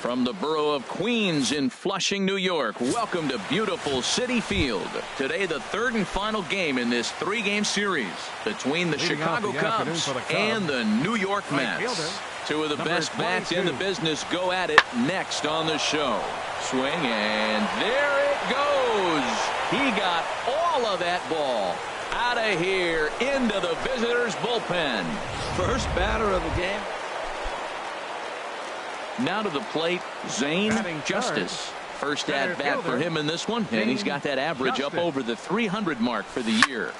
From the borough of Queens in Flushing, New York, welcome to beautiful Citi Field. Today, the third and final game in this three-game series between the Chicago Cubs and the New York Mets. Two of the best bats in the business go at it next on the show. Swing, and there it goes. He got all of that ball out of here into the visitors' bullpen. First batter of the game. Now to the plate, Zane Justice. First at bat for him in this one, and he's got that average up over the 300 mark for the year.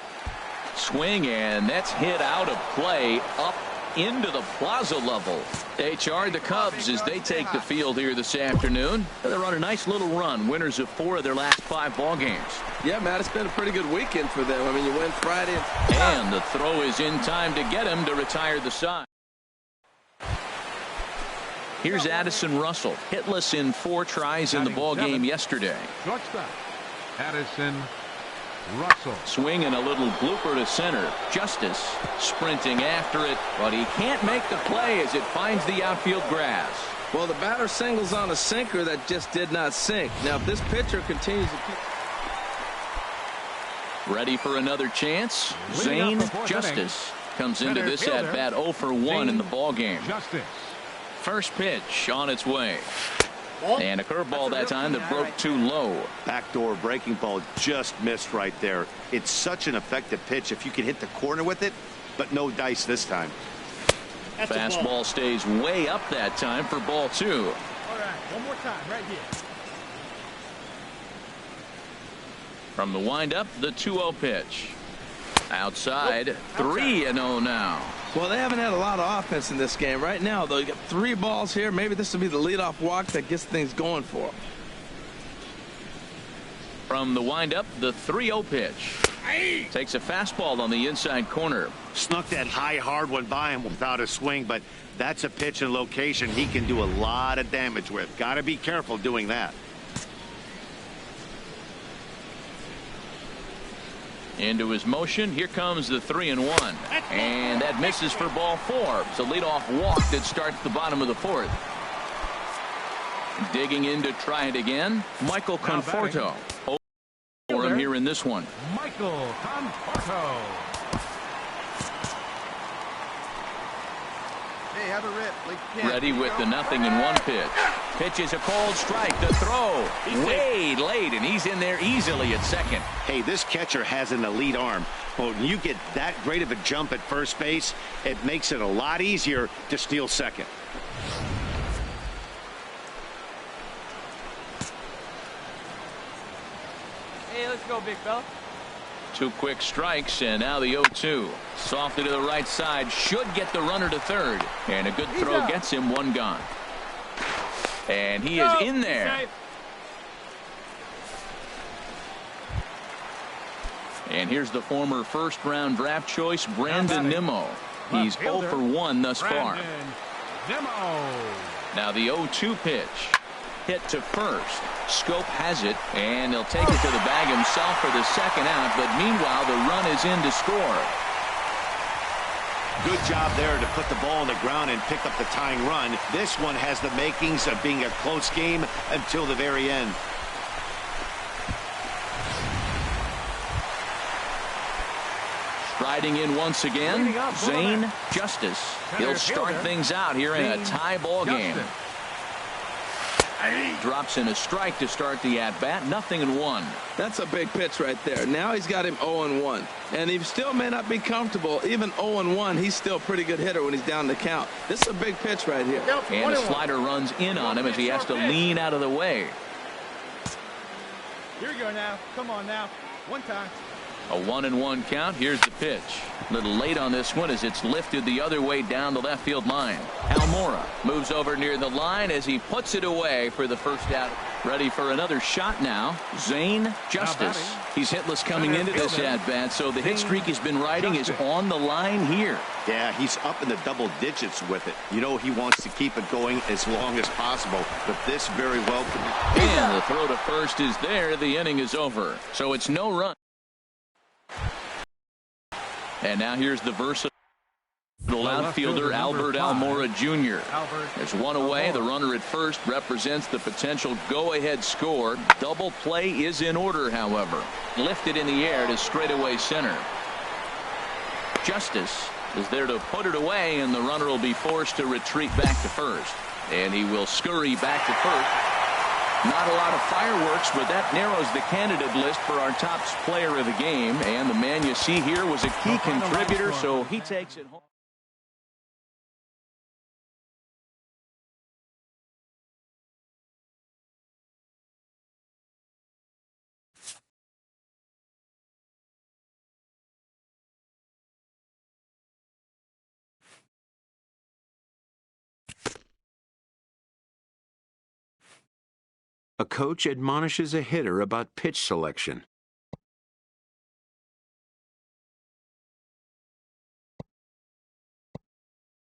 Swing, and that's hit out of play up into the plaza level. HR, the Cubs, as they take the field here this afternoon. They're on a nice little run, winners of 4 of their last 5 ball games. Yeah, Matt, it's been a pretty good weekend for them. I mean, you win Friday. And the throw is in time to get him to retire the side. Here's Addison Russell, hitless in 4 tries in the ball game yesterday. Shortstop, Addison Russell. Swing and a little blooper to center. Justice sprinting after it, but he can't make the play as it finds the outfield grass. Well, the batter singles on a sinker that just did not sink. Now, if this pitcher continues to keep... Ready for another chance. Zane Justice comes into this at bat 0 for 1 in the ball game. First pitch on its way. And a curveball that time that broke too low. Backdoor breaking ball just missed right there. It's such an effective pitch if you can hit the corner with it, but no dice this time. Fastball stays way up that time for ball 2. All right, one more time right here. From the windup, the 2-0 pitch. Outside, 3-0 now. Well, they haven't had a lot of offense in this game. Right now, though, you got 3 balls here. Maybe this will be the leadoff walk that gets things going for them. From the windup, the 3-0 pitch. Takes a fastball on the inside corner. Snuck that high, hard one by him without a swing, but that's a pitch and location he can do a lot of damage with. Got to be careful doing that. Into his motion. Here comes the 3-1. And that misses for ball 4. It's a leadoff walk that starts the bottom of the 4th. Digging in to try it again. Michael Conforto. For him here in this one. Michael Conforto. Hey, have a rip. Ready with the 0-1 pitch. Pitches a cold strike. The throw way late, and he's in there easily at second. Hey, this catcher has an elite arm. But when you get that great of a jump at first base, it makes it a lot easier to steal second. Hey, let's go, big fella. 2 quick strikes, and now the 0-2. Softly to the right side. Should get the runner to third. And a good throw gets him 1 gone. And he is in there. And here's the former first-round draft choice, Brandon Nimmo. He's 0 for 1 thus far. Now the 0-2 pitch. Hit to first. Scope has it, and he'll take it to the bag himself for the second out, but meanwhile the run is in to score. Good job there to put the ball on the ground and pick up the tying run. This one has the makings of being a close game until the very end. Striding in once again, Zane Justice. He'll start things out here in a tie ball game. Drops in a strike to start the at-bat. 0-1. That's a big pitch right there. Now he's got him 0-1. And he still may not be comfortable. Even 0-1, he's still a pretty good hitter when he's down the count. This is a big pitch right here. And a slider runs in on him as he has to lean out of the way. Here we go now. Come on now. One time. A 1-1 count. Here's the pitch. A little late on this one as it's lifted the other way down the left field line. Almora moves over near the line as he puts it away for the first out. Ready for another shot now. Zane Justice. He's hitless coming into this at-bat, so the hit streak he's been riding is on the line here. Yeah, he's up in the double digits with it. You know he wants to keep it going as long as possible, but this very well could be. And the throw to first is there. The inning is over. So it's no run. And now here's the versatile original outfielder Albert Almora Jr. There's one away. The runner at first represents the potential go-ahead score. Double play is in order, however. Lifted in the air to straightaway center. Justice is there to put it away, and the runner will be forced to retreat back to first. And he will scurry back to first. Not a lot of fireworks, but that narrows the candidate list for our top player of the game. And the man you see here was a key contributor, so he takes it home. A coach admonishes a hitter about pitch selection.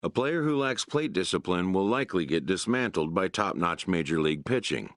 A player who lacks plate discipline will likely get dismantled by top-notch major league pitching.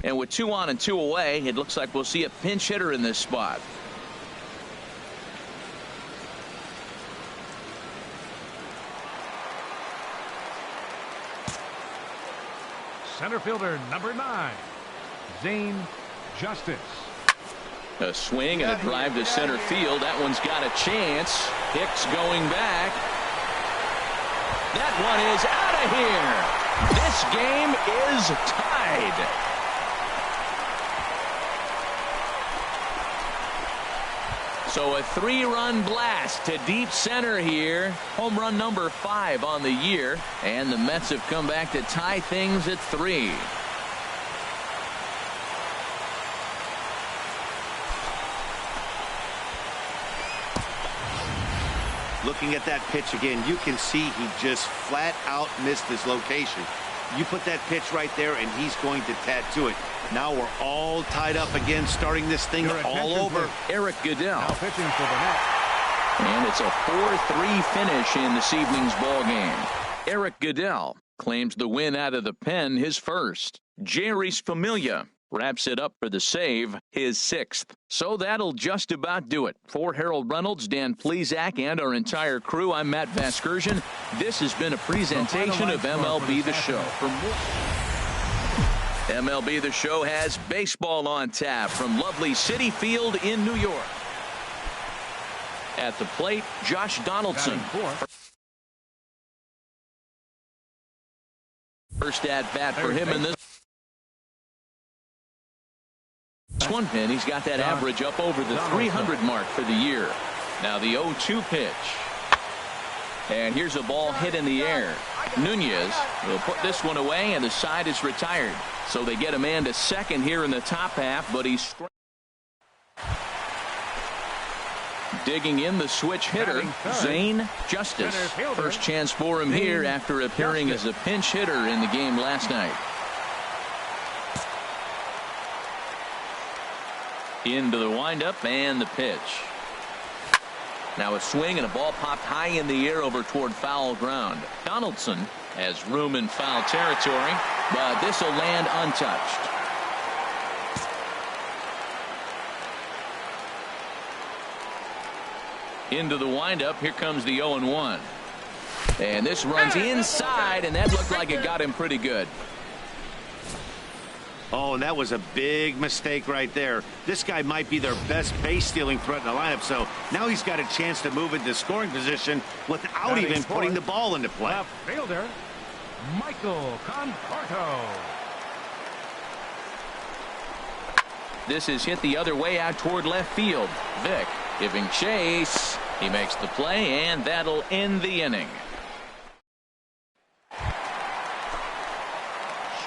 And with 2 on and 2 away, it looks like we'll see a pinch hitter in this spot. Center fielder number 9, Zane Justice. A swing and a drive to center field. That one's got a chance. Hicks going back. That one is out of here. This game is tied. So a 3-run blast to deep center here. Home run number 5 on the year. And the Mets have come back to tie things at 3. Looking at that pitch again, you can see he just flat out missed his location. You put that pitch right there, and he's going to tattoo it. Now we're all tied up again, starting this thing all over. Eric Goodell. Now pitching for the Mets. And it's a 4-3 finish in this evening's ball game. Eric Goodell claims the win out of the pen, his first. Jerry's Familia wraps it up for the save, his 6th. So that'll just about do it. For Harold Reynolds, Dan Plesac, and our entire crew, I'm Matt Vasgersian. This has been a presentation of MLB The Show. MLB The Show has baseball on tap from lovely Citi Field in New York. At the plate, Josh Donaldson. First at bat for him in this one, and he's got that average up over the 300 mark for the year. Now the 0-2 pitch. And here's a ball hit in the air. Nunez will put this one away, and the side is retired. So they get a man to second here in the top half, but he's digging in the switch hitter, Zane Justice. First chance for him here after appearing as a pinch hitter in the game last night. Into the windup and the pitch. Now a swing and a ball popped high in the air over toward foul ground. Donaldson has room in foul territory, but this will land untouched. Into the windup. Here comes the 0-1. And this runs inside, and that looked like it got him pretty good. Oh, and that was a big mistake right there. This guy might be their best base-stealing threat in the lineup, so now he's got a chance to move into scoring position without even putting the ball into play. Left fielder, Michael Conforto. This is hit the other way out toward left field. Vick giving chase. He makes the play, and that'll end the inning.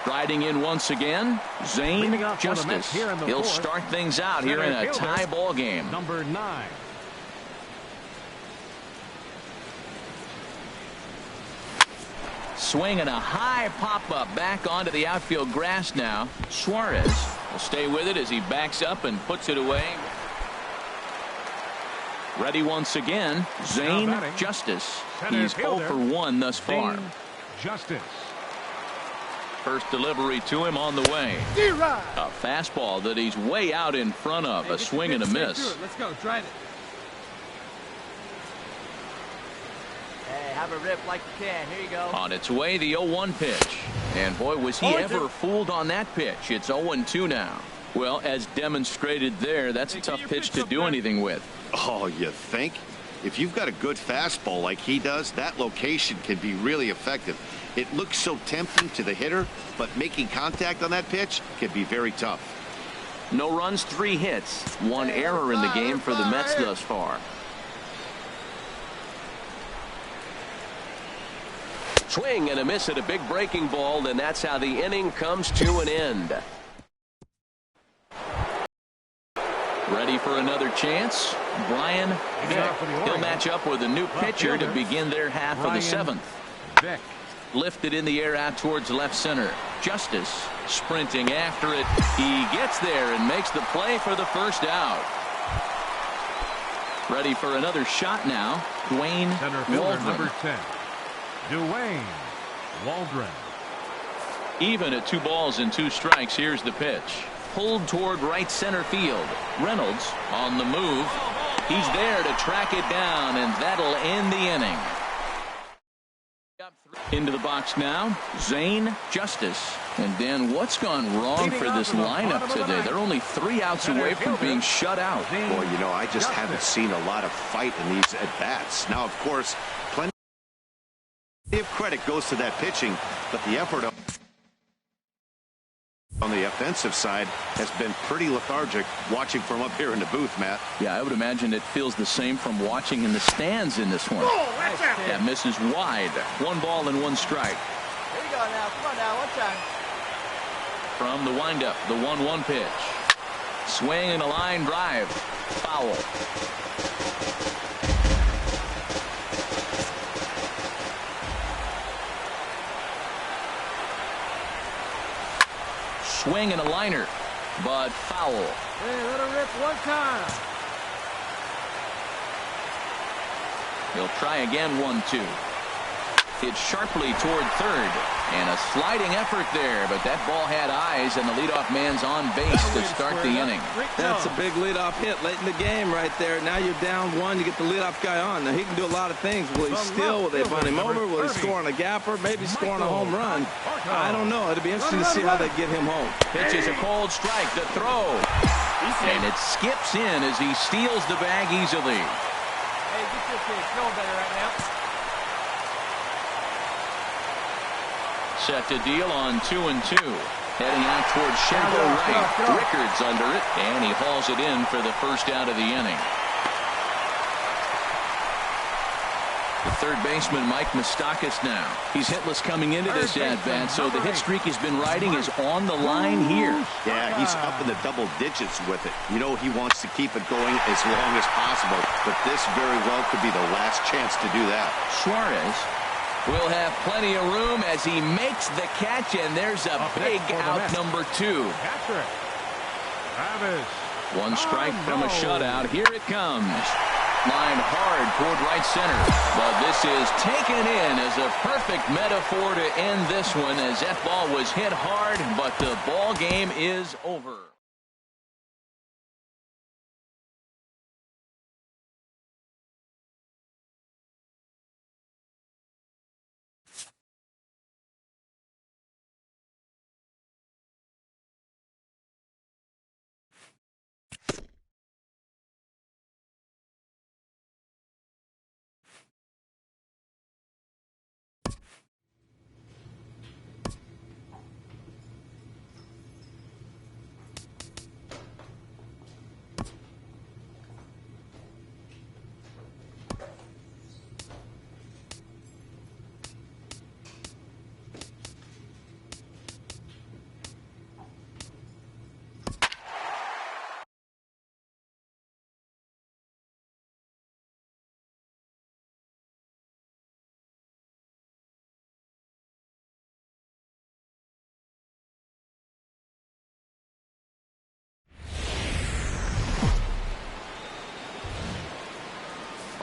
Striding in once again, Zane Justice. He'll start things out here in a tie ball game. Number 9. Swing and a high pop-up back onto the outfield grass now. Suarez will stay with it as he backs up and puts it away. Ready once again, Zane Justice. He's 0 for 1 thus far. Justice. First delivery to him on the way. A fastball that he's way out in front of. A swing and a miss. Let's go. Drive it. Hey, have a rip like you can. Here you go. On its way, the 0-1 pitch. And boy, was he ever fooled on that pitch. It's 0-2 now. Well, as demonstrated there, that's a tough pitch to do anything with. Oh, you think? If you've got a good fastball like he does, that location can be really effective. It looks so tempting to the hitter, but making contact on that pitch can be very tough. No runs, 3 hits. 1 error in the game for the Mets thus far. Swing and a miss at a big breaking ball, and that's how the inning comes to an end. Ready for another chance? Brian Vick. He'll match up with a new pitcher to begin their half of the 7th. Vick. Lifted in the air out towards left center. Justice sprinting after it. He gets there and makes the play for the first out. Ready for another shot now. Dwayne Center fielder Waldron. number 10, Dwayne Waldron. Even at 2 balls and 2 strikes, here's the pitch. Pulled toward right center field. Reynolds on the move. He's there to track it down, and that'll end the inning. Into the box now, Zane Justice. And Dan, what's gone wrong for this lineup today? They're only 3 outs away from being shut out. Boy, you know, I just haven't seen a lot of fight in these at-bats. Now, of course, plenty of credit goes to that pitching, but the effort on the offensive side has been pretty lethargic watching from up here in the booth, Matt. Yeah, I would imagine it feels the same from watching in the stands in this one. That misses wide. 1 ball and 1 strike. Here you go now. Come on now. 1 time. From the windup, the 1-1 pitch. Swing and a line drive. Foul. Swing and a liner, but foul. Hey, let her rip 1 time. He'll try again. 1-2. Hit sharply toward third, and a sliding effort there, but that ball had eyes, and the leadoff man's on base to start the inning. That's a big leadoff hit late in the game right there. Now you're down 1. You get the leadoff guy on. Now he can do a lot of things. Will he steal? Will they run him over? Will he score on a gapper? Maybe scoring a home run. I don't know. It'll be interesting to see how they get him home. Pitch is a cold strike. The throw, and it skips in as he steals the bag easily. Hey, get your kid. Feeling better right now. Set to deal on 2-2. Heading out towards shallow right. Rickards under it, and he hauls it in for the first out of the inning. The third baseman, Mike Moustakas, now. He's hitless coming into this at-bat, so the hit streak he's been riding is on the line here. Yeah, he's up in the double digits with it. You know, he wants to keep it going as long as possible, but this very well could be the last chance to do that. Suarez will have plenty of room as he makes the catch, and there's a big out number 2. Patrick. Travis. 1 strike from a shutout. Here it comes. Line hard toward right center, but this is taken in as a perfect metaphor to end this one, as that ball was hit hard, but the ball game is over.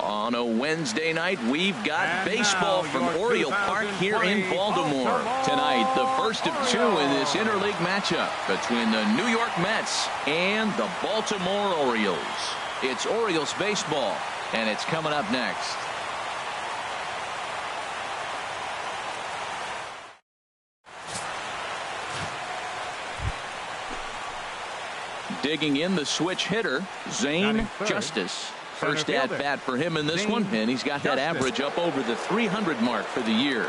On a Wednesday night, we've got baseball from Oriole Park here in Baltimore. Tonight, the first of 2 in this interleague matchup between the New York Mets and the Baltimore Orioles. It's Orioles baseball, and it's coming up next. Digging in the switch hitter, Zane Justice. First at bat for him in this one, and he's got that average up over the 300 mark for the year.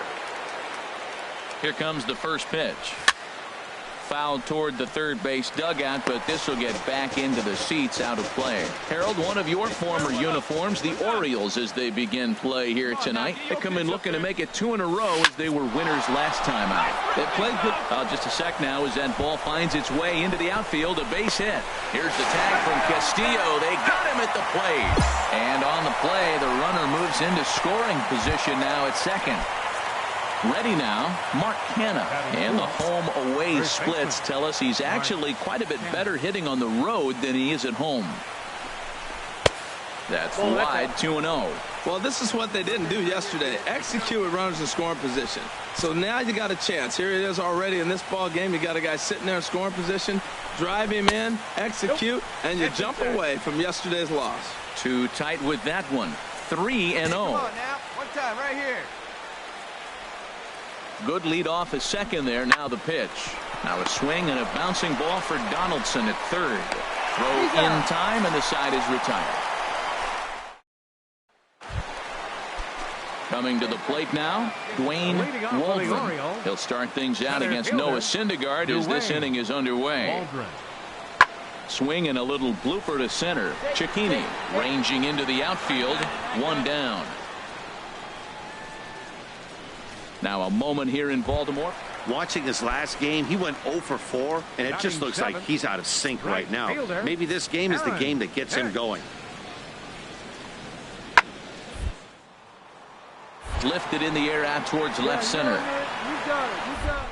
Here comes the first pitch. Fouled toward the third base dugout, but this will get back into the seats, out of play. Harold, one of your former uniforms, the Orioles, as they begin play here tonight. They come in looking to make it 2 in a row as they were winners last time out. They played good. Just a sec now as that ball finds its way into the outfield, a base hit. Here's the tag from Castillo. They got him at the plate. And on the play, the runner moves into scoring position now at second. Ready now, Mark Canha. And the home-away splits tell us he's actually quite a bit better hitting on the road than he is at home. That's wide, 2-0. Well, this is what they didn't do yesterday. Execute with runners in scoring position. So now you got a chance. Here it is already in this ball game. You got a guy sitting there in scoring position. Drive him in, execute, and you jump away from yesterday's loss. Too tight with that one. 3-0. Come on now. One time right here. Good lead off at second there. Now the pitch. Now a swing and a bouncing ball for Donaldson at third. Throw in time, and the side is retired. Coming to the plate now, Dwayne Waldron. He'll start things out against Noah Syndergaard as this inning is underway. Swing and a little blooper to center. Cicchini ranging into the outfield. One down. Now a moment here in Baltimore. Watching his last game, he went 0 for 4, and it just looks like he's out of sync right now. Maybe this game is the game that gets him going. Lifted in the air out towards left center. You got it. You got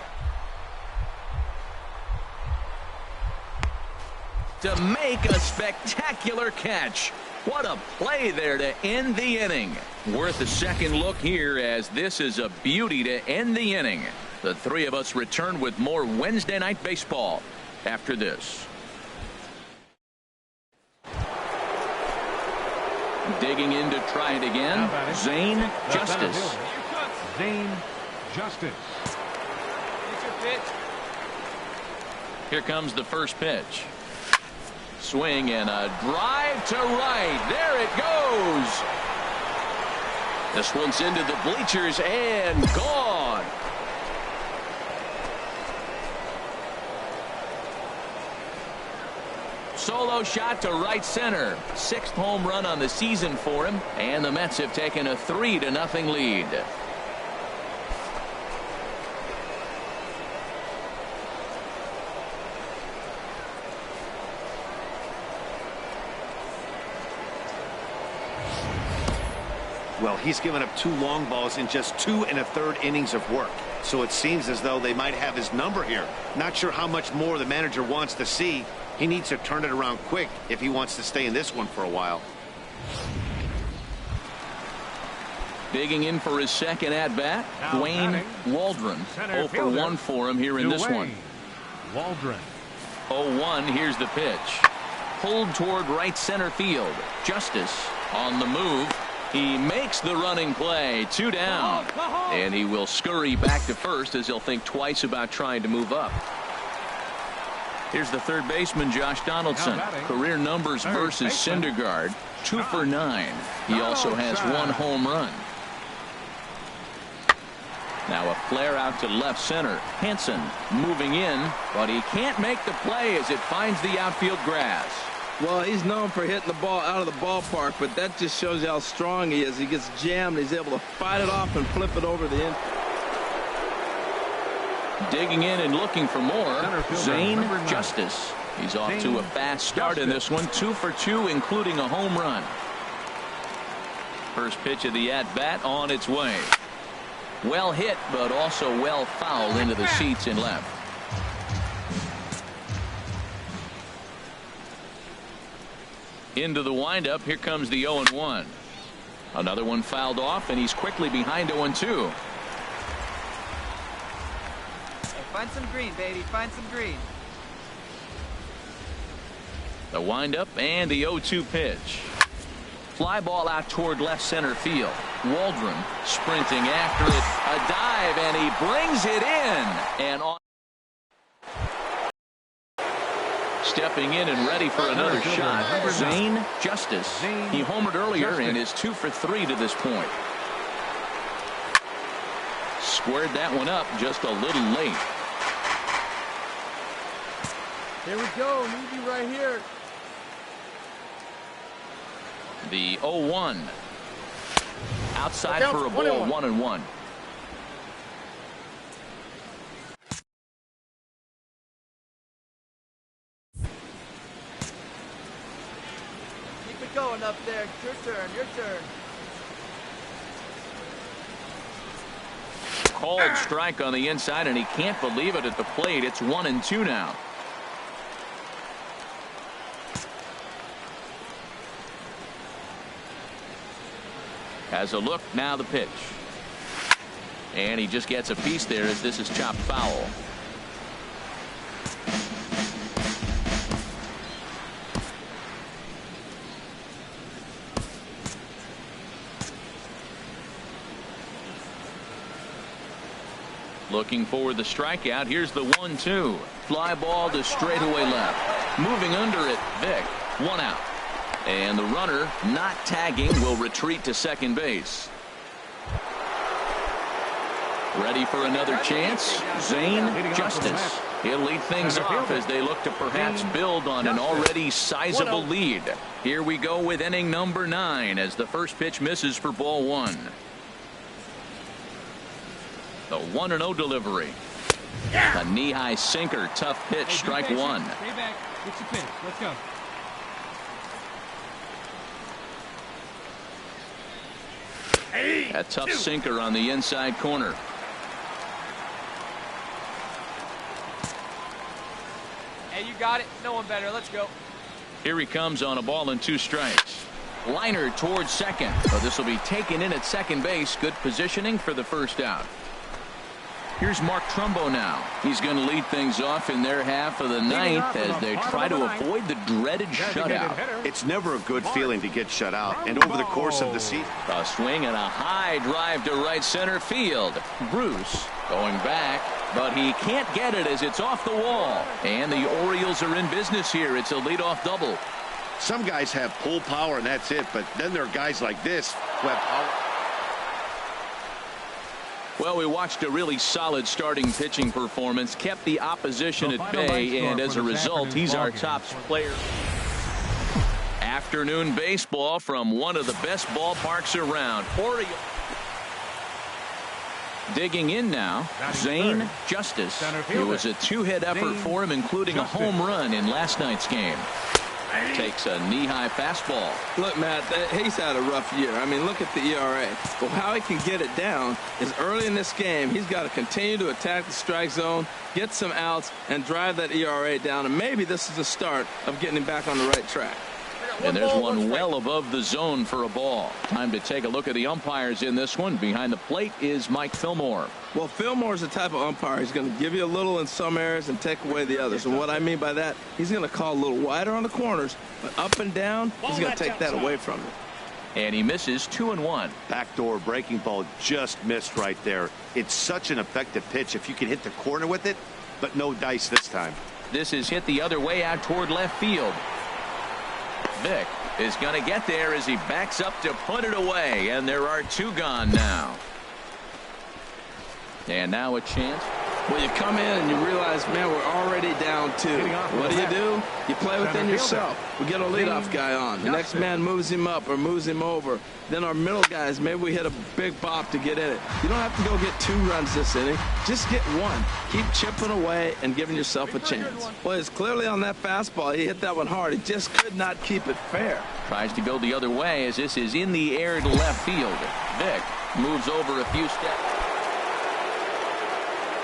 it. To make a spectacular catch. What a play there to end the inning. Worth a second look here, as this is a beauty to end the inning. The three of us return with more Wednesday Night Baseball after this. Digging in to try it again, Zane Justice. Zane Justice. Here comes the first pitch. Swing and a drive to right. There it goes. This one's into the bleachers and gone. Solo shot to right center. 6th home run on the season for him, and the Mets have taken a 3-0 lead. Well, he's given up 2 long balls in just 2 1/3 innings of work. So it seems as though they might have his number here. Not sure how much more the manager wants to see. He needs to turn it around quick if he wants to stay in this one for a while. Digging in for his second at-bat, Dwayne Waldron. 0 for 1 for him here in this one. Waldron. 0-1. Here's the pitch. Pulled toward right center field. Justice on the move. He makes the running play. 2 down. And he will scurry back to first, as he'll think twice about trying to move up. Here's the third baseman, Josh Donaldson. Career numbers versus Syndergaard, 2 for 9. He also has 1 home run. Now a flare out to left center. Hansen moving in, but he can't make the play as it finds the outfield grass. Well, he's known for hitting the ball out of the ballpark, but that just shows you how strong he is. He gets jammed. He's able to fight it off and flip it over the end. Digging in and looking for more, Zane Justice. He's off to a fast start in this one. 2 for 2, including a home run. First pitch of the at-bat on its way. Well hit, but also well fouled into the seats in left. Into the windup. Here comes the 0-1. Another one fouled off, and he's quickly behind 0-2. Find some green, baby. Find some green. The windup and the 0-2 pitch. Fly ball out toward left center field. Waldron sprinting after it. A dive, and he brings it in. And on. Stepping in and ready for another shot, Zane Justice. He homered earlier and is 2 for 3 to this point. Squared that one up just a little late. Here we go. Need you right here. The 0-1. Outside for a ball, 1-1. Keep it going up there. Your turn. Your turn. Called strike on the inside, and he can't believe it at the plate. It's 1-2 now. Has a look, now the pitch. And he just gets a piece there as this is chopped foul. Looking for the strikeout. Here's the 1-2. Fly ball to straightaway left. Moving under it, Vick. 1 out. And the runner, not tagging, will retreat to second base. Ready for another chance. Zane Justice. He'll lead things off as they look to perhaps build on an already sizable lead. Here we go with inning number 9 as the first pitch misses for ball 1. The 1-0 delivery. A knee-high sinker. Tough pitch. Strike 1. Stay back. Get your pitch. Let's go. A tough sinker on the inside corner. Hey, you got it. No one better. Let's go. Here he comes on a ball and 2 strikes. Liner towards second. But this will be taken in at second base. Good positioning for the first out. Here's Mark Trumbo now. He's going to lead things off in their half of the 9th as they try to avoid the dreaded shutout. It's never a good feeling to get shut out, and over the course of the season. A swing and a high drive to right center field. Bruce going back, but he can't get it as it's off the wall. And the Orioles are in business here. It's a leadoff double. Some guys have pull power and that's it, but then there are guys like this who have power. Well, we watched a really solid starting pitching performance, kept the opposition at bay, and as a result, he's our top player. Afternoon baseball from one of the best ballparks around. Orioles. Digging in now, Zane Justice. It was a 2-hit effort for him, including a home run in last night's game. Takes a knee-high fastball. Look, Matt, he's had a rough year. I mean, look at the ERA. Well, how he can get it down is early in this game, he's got to continue to attack the strike zone, get some outs, and drive that ERA down. And maybe this is the start of getting him back on the right track. And there's one well above the zone for a ball. Time to take a look at the umpires in this one. Behind the plate is Mike Fillmore. Well, Fillmore's the type of umpire. He's going to give you a little in some areas and take away the others. And what I mean by that, he's going to call a little wider on the corners, but up and down, he's going to take that away from you. And he misses 2-1. Backdoor breaking ball just missed right there. It's such an effective pitch if you can hit the corner with it, but no dice this time. This is hit the other way out toward left field. Vick is going to get there as he backs up to put it away, and there are 2 gone now. And now a chance. Well, you come in and you realize, man, we're already down 2. What do? You play within yourself. We get a leadoff guy on. The next man moves him up or moves him over. Then our middle guys, maybe we hit a big bop to get in it. You don't have to go get 2 runs this inning. Just get 1. Keep chipping away and giving yourself a chance. Well, it's clearly on that fastball. He hit that one hard. He just could not keep it fair. Tries to go the other way as this is in the air to left field. Vick moves over a few steps.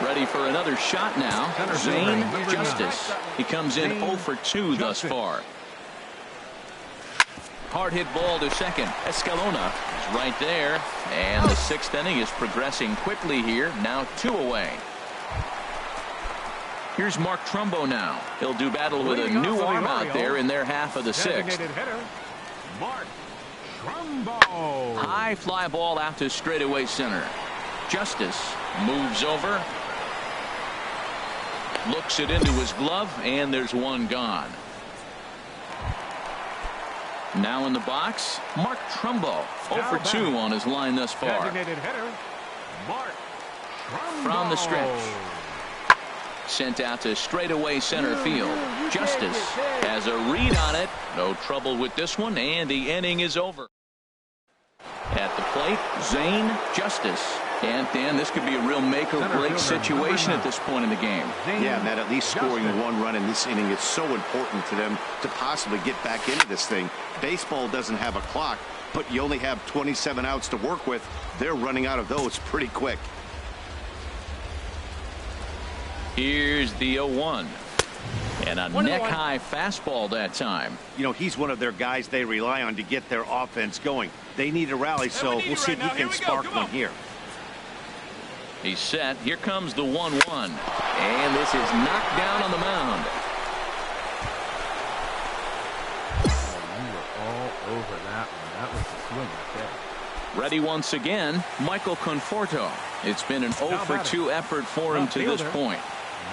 Ready for another shot now. Zane Justice. He comes in 0 for 2 thus far. Hard hit ball to second. Escalona is right there. And the 6th inning is progressing quickly here. Now 2 away. Here's Mark Trumbo now. He'll do battle with a new arm out there in their half of the 6th. Mark Trumbo. High fly ball out to straightaway center. Justice moves over. Looks it into his glove, and there's 1 gone. Now in the box, Mark Trumbo. 0 for 2 on his line thus far. From the stretch. Sent out to straightaway center field. Justice has a read on it. No trouble with this one, and the inning is over. At the plate, Zane Justice. And Dan, this could be a real make-or-break situation at this point in the game. Yeah, Matt, at least scoring 1 run in this inning is so important to them to possibly get back into this thing. Baseball doesn't have a clock, but you only have 27 outs to work with. They're running out of those pretty quick. Here's the 0-1. And a neck-high fastball that time. You know, he's one of their guys they rely on to get their offense going. They need a rally, so we'll see if he can spark one here. He's set. Here comes the 1-1. And this is knocked down on the mound. You were all over that one. That was the swing right there. Ready once again, Michael Conforto. It's been an 0-for-2 effort for him to this point.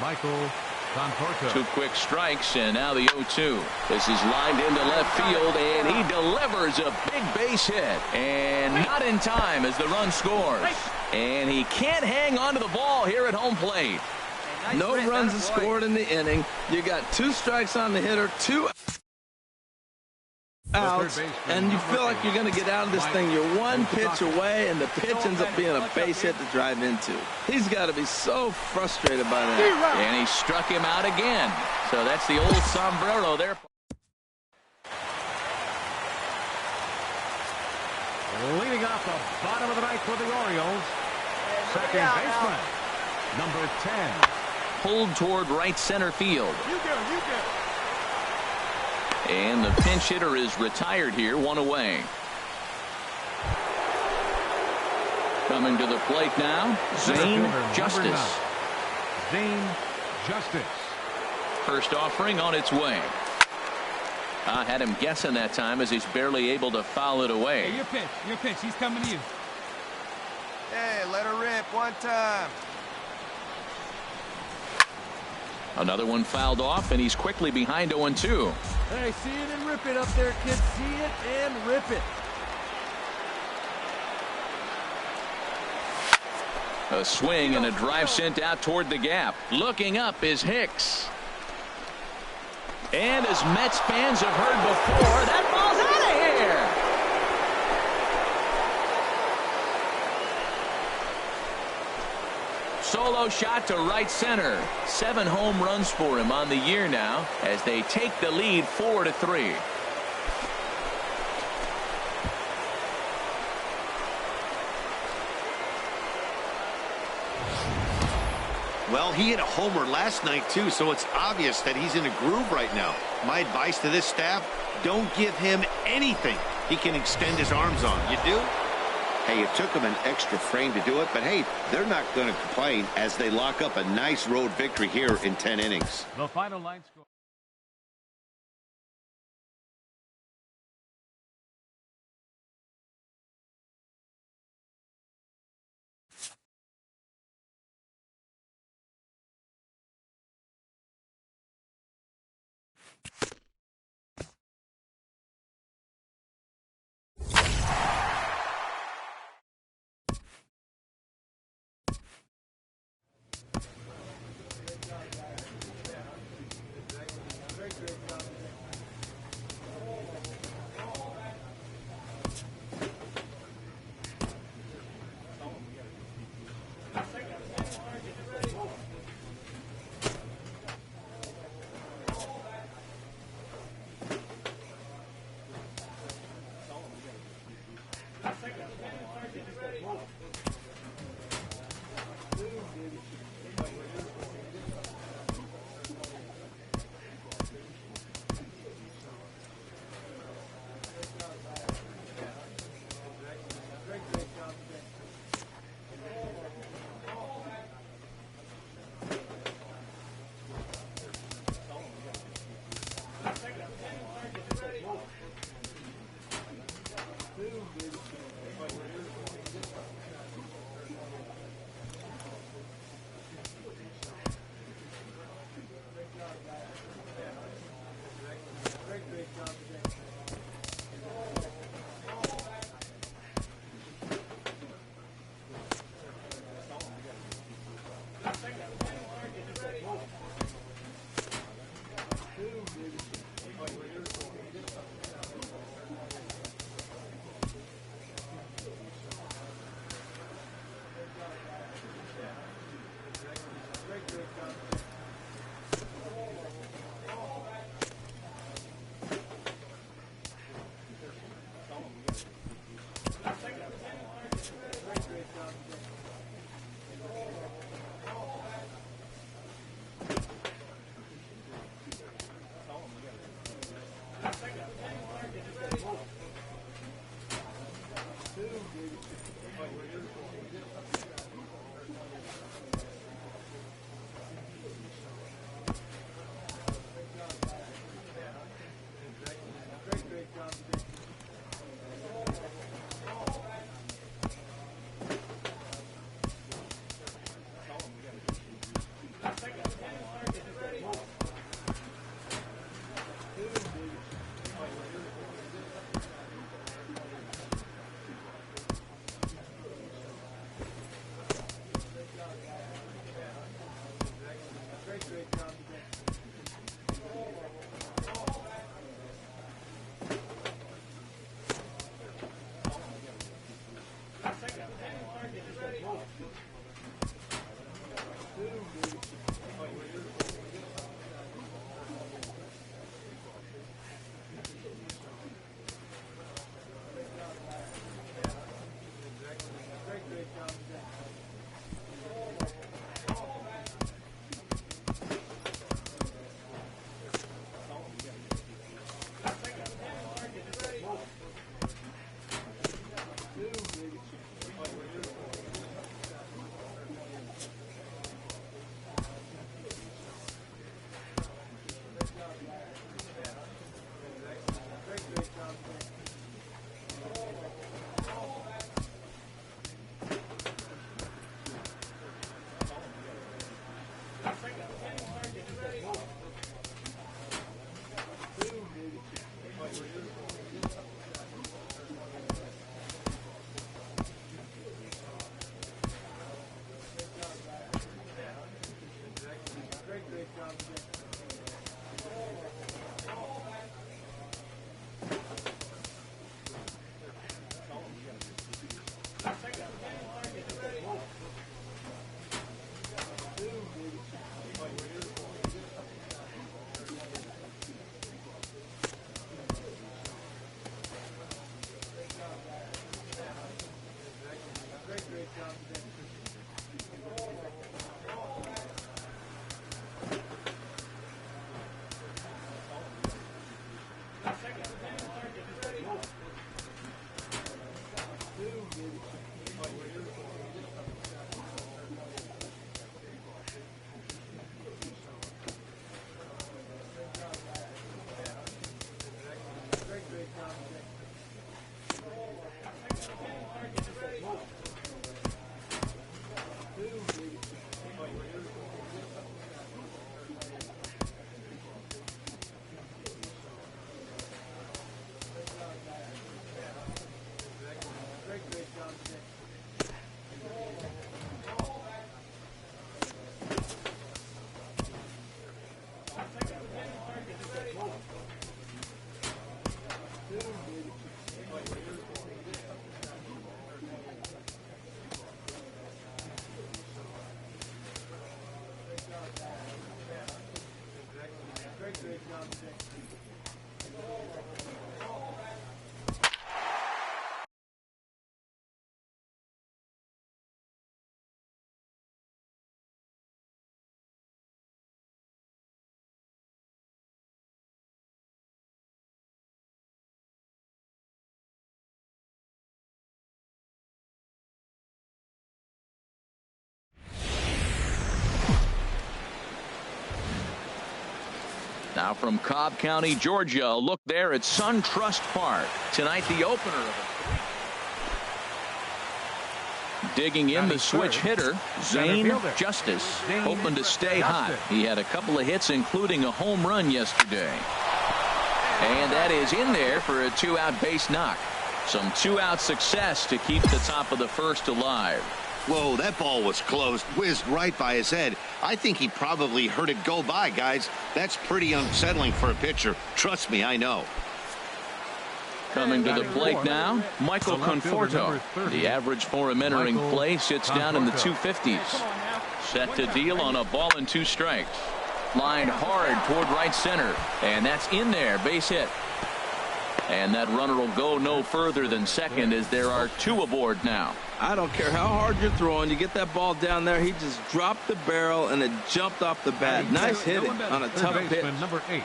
Michael Conforto. 2 quick strikes, and now the 0-2. This is lined into left field, and he delivers a big base hit. And not in time as the run scores. And he can't hang on to the ball here at home plate. No runs are scored in the inning. You got 2 strikes on the hitter, 2 outs, and you feel like you're going to get out of this thing. You're 1 pitch away, and the pitch ends up being a base hit to drive into. He's got to be so frustrated by that. And he struck him out again. So that's the old sombrero there. Leading off the bottom of the ninth for the Orioles, second baseman, number 10. Pulled toward right center field. And the pinch hitter is retired here, 1 away. Coming to the plate now, Zane Justice. Zane Justice. First offering on its way. I had him guessing that time as he's barely able to foul it away. Hey, your pitch. He's coming to you. Hey, let her rip 1 time. Another one fouled off, and he's quickly behind 0-2. Hey, see it and rip it up there, kids. See it and rip it. A swing and a drive sent out toward the gap. Looking up is Hicks. And as Mets fans have heard before, that ball's out of here. Solo shot to right center. 7 home runs for him on the year now as they take the lead 4-3. Well, he hit a homer last night, too, so it's obvious that he's in a groove right now. My advice to this staff, don't give him anything he can extend his arms on. You do? Hey, it took them an extra frame to do it, but hey, they're not going to complain as they lock up a nice road victory here in 10 innings. The final line score. Now from Cobb County, Georgia, a look there at SunTrust Park. Tonight, the opener of it. Digging in the switch hitter, Zane Justice, hoping to stay hot. He had a couple of hits, including a home run yesterday. And that is in there for a 2-out base knock. Some 2-out success to keep the top of the first alive. Whoa, that ball was close, whizzed right by his head. I think he probably heard it go by, guys. That's pretty unsettling for a pitcher. Trust me, I know. Coming to the plate now, Michael Conforto. The average for him entering play sits down in the 250s. Set to deal on a ball and 2 strikes. Lined hard toward right center, and that's in there, base hit. And that runner will go no further than second as there are 2 aboard now. I don't care how hard you're throwing. You get that ball down there. He just dropped the barrel and it jumped off the bat. Nice hitting on a tough pitch. Number 8.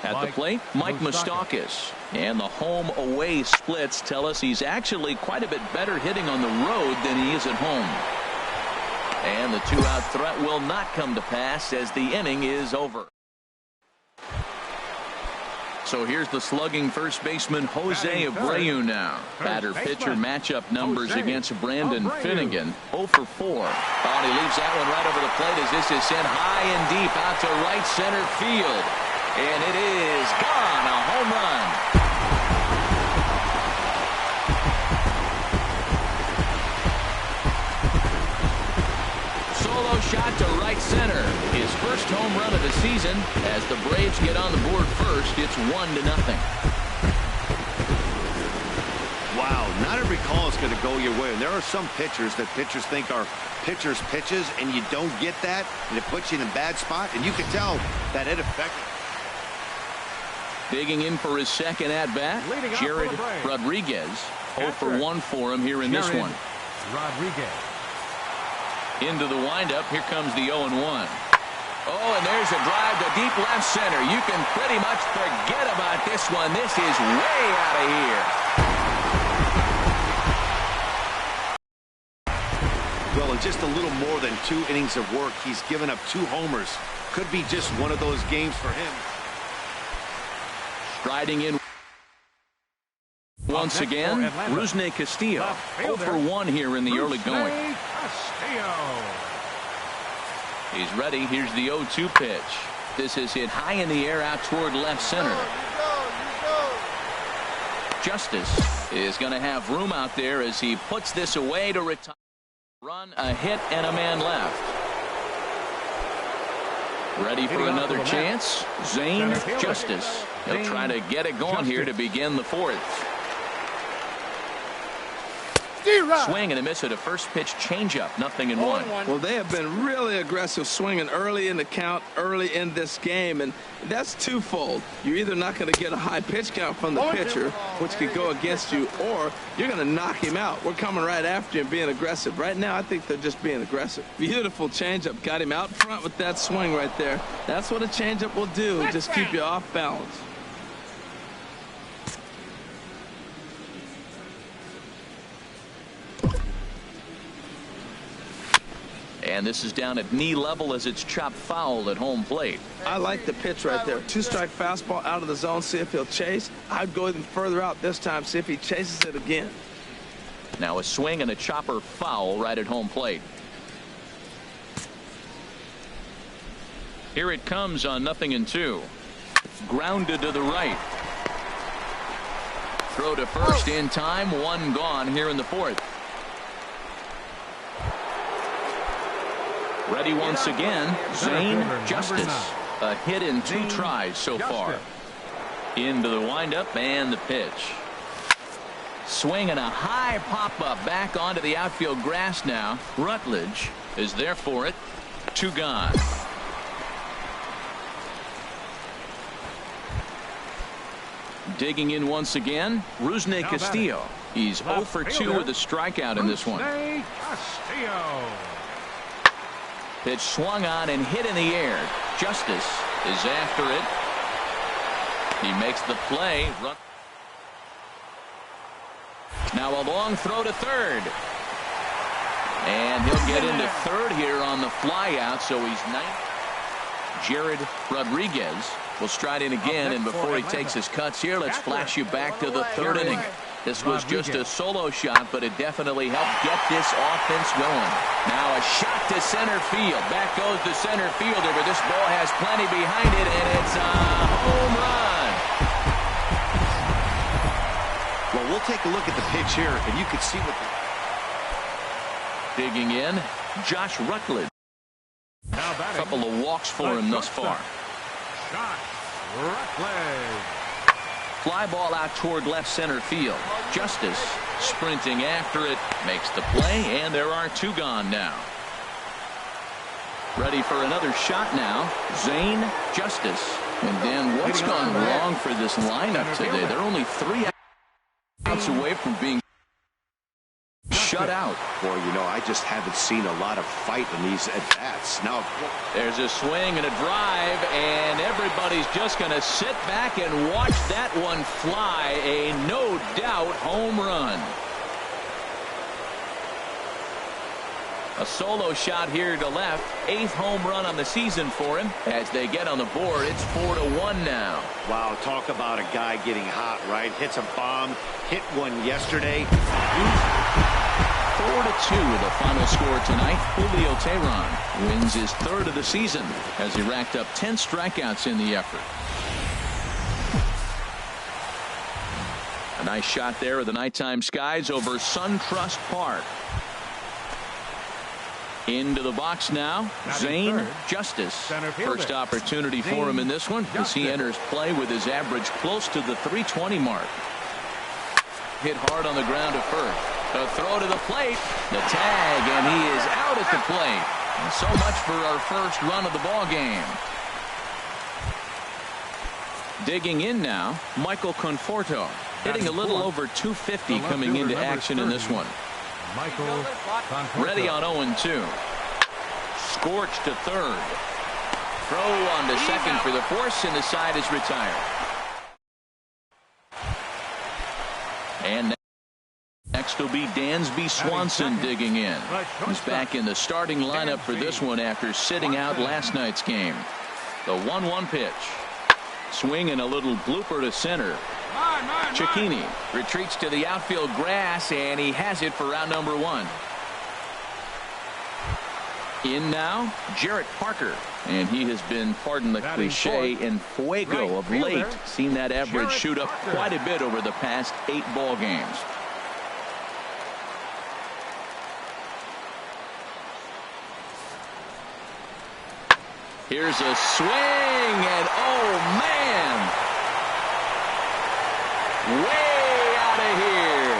At the plate, Mike Moustakas. And the home-away splits tell us he's actually quite a bit better hitting on the road than he is at home. And the 2-out threat will not come to pass as the inning is over. So here's the slugging first baseman Jose Abreu now. Batter-pitcher matchup numbers against Brandon Finnegan. 0 for 4. Oh, he leaves that one right over the plate as this is sent high and deep out to right center field. And it is gone. A home run. Solo shot to right center. His first home run of the season. As the Braves get on the board first, it's 1-0. Wow, not every call is going to go your way. And there are some pitchers that pitchers think are pitchers' pitches, and you don't get that, and it puts you in a bad spot. And you can tell that it affected. Digging in for his second at-bat, Jared Rodriguez. 0 for 1 for him here in this one. Rodriguez. Into the windup. Here comes the 0-1. Oh, and there's a drive to deep left center. You can pretty much forget about this one. This is way out of here. Well, in just a little more than 2 innings of work, he's given up 2 homers. Could be just one of those games for him. Striding in once again, Rusney Castillo. 0 for 1 here in the early going. He's ready. Here's the 0-2 pitch. This is hit high in the air out toward left center. Justice is going to have room out there as he puts this away to retire. Run, a hit, and a man left. Ready for another chance. Zane Justice. He'll try to get it going here to begin the 4th. Swing and a miss at a first pitch changeup. 0-1. Well, they have been really aggressive swinging early in the count, early in this game, and that's twofold. You're either not going to get a high pitch count from the pitcher, which could go against you, or you're going to knock him out. We're coming right after you and being aggressive. Right now, I think they're just being aggressive. Beautiful changeup. Got him out front with that swing right there. That's what a changeup will do, just keep you off balance. And this is down at knee level as it's chopped foul at home plate. I like the pitch right there. 2-strike fastball out of the zone. See if he'll chase. I'd go even further out this time. See if he chases it again. Now a swing and a chopper foul right at home plate. Here it comes on 0-2. Grounded to the right. Throw to first in time. 1 gone here in the 4th. Ready once again, Zane Justice. A hit in 2 tries so far. Into the windup and the pitch. Swing and a high pop-up back onto the outfield grass now. Rutledge is there for it. 2 gone. Digging in once again, Rusney Castillo. He's 0 for 2 with a strikeout in this one. Pitch swung on and hit in the air. Justice is after it. He makes the play. Now a long throw to third. And he'll get into third here on the fly out. So he's 9. Jared Rodriguez We'll stride in again, and before he takes his cuts here, let's flash you back to the third inning. This was just a solo shot, but it definitely helped get this offense going. Now a shot to center field. Back goes the center fielder, but this ball has plenty behind it, and it's a home run. Well, we'll take a look at the pitch here, and you can see what digging in, Josh Rutledge. A couple of walks for him thus far. Fly ball out toward left center field. Justice sprinting after it, makes the play, and there are two gone now. Ready for another shot now. Zane, Justice. And Dan, what's gone wrong for this lineup today? They're only 3 outs away from being shut out. Boy, you know, I just haven't seen a lot of fight in these at-bats. Now, there's a swing and a drive, and everybody's just going to sit back and watch that one fly. A no-doubt home run. A solo shot here to left. 8th home run on the season for him. As they get on the board, it's 4-1 now. Wow, talk about a guy getting hot, right? Hits a bomb, hit one yesterday. 4-2 the final score tonight. Julio Teheran wins his 3rd of the season as he racked up 10 strikeouts in the effort. A nice shot there of the nighttime skies over SunTrust Park. Into the box now. Zane, Justice. First opportunity for him in this one as he enters play with his average close to the .320 mark. Hit hard on the ground to first. A throw to the plate. The tag, and he is out at the plate. And so much for our first run of the ball game. Digging in now, Michael Conforto. Hitting a little over 250 coming into action in this one. Ready on 0-2. Scorched to third. Throw on to second for the force, and the side is retired. And next will be Dansby Swanson digging in. He's back in the starting lineup for this one after sitting out last night's game. The 1-1 pitch. Swing and a little blooper to center. Cicchini retreats to the outfield grass, and he has it for round number 1. In now, Jarrett Parker, and he has been, pardon the cliche, in fuego of late. Seen that average shoot up quite a bit over the past 8 ball games. Here's a swing, and oh man, way out of here.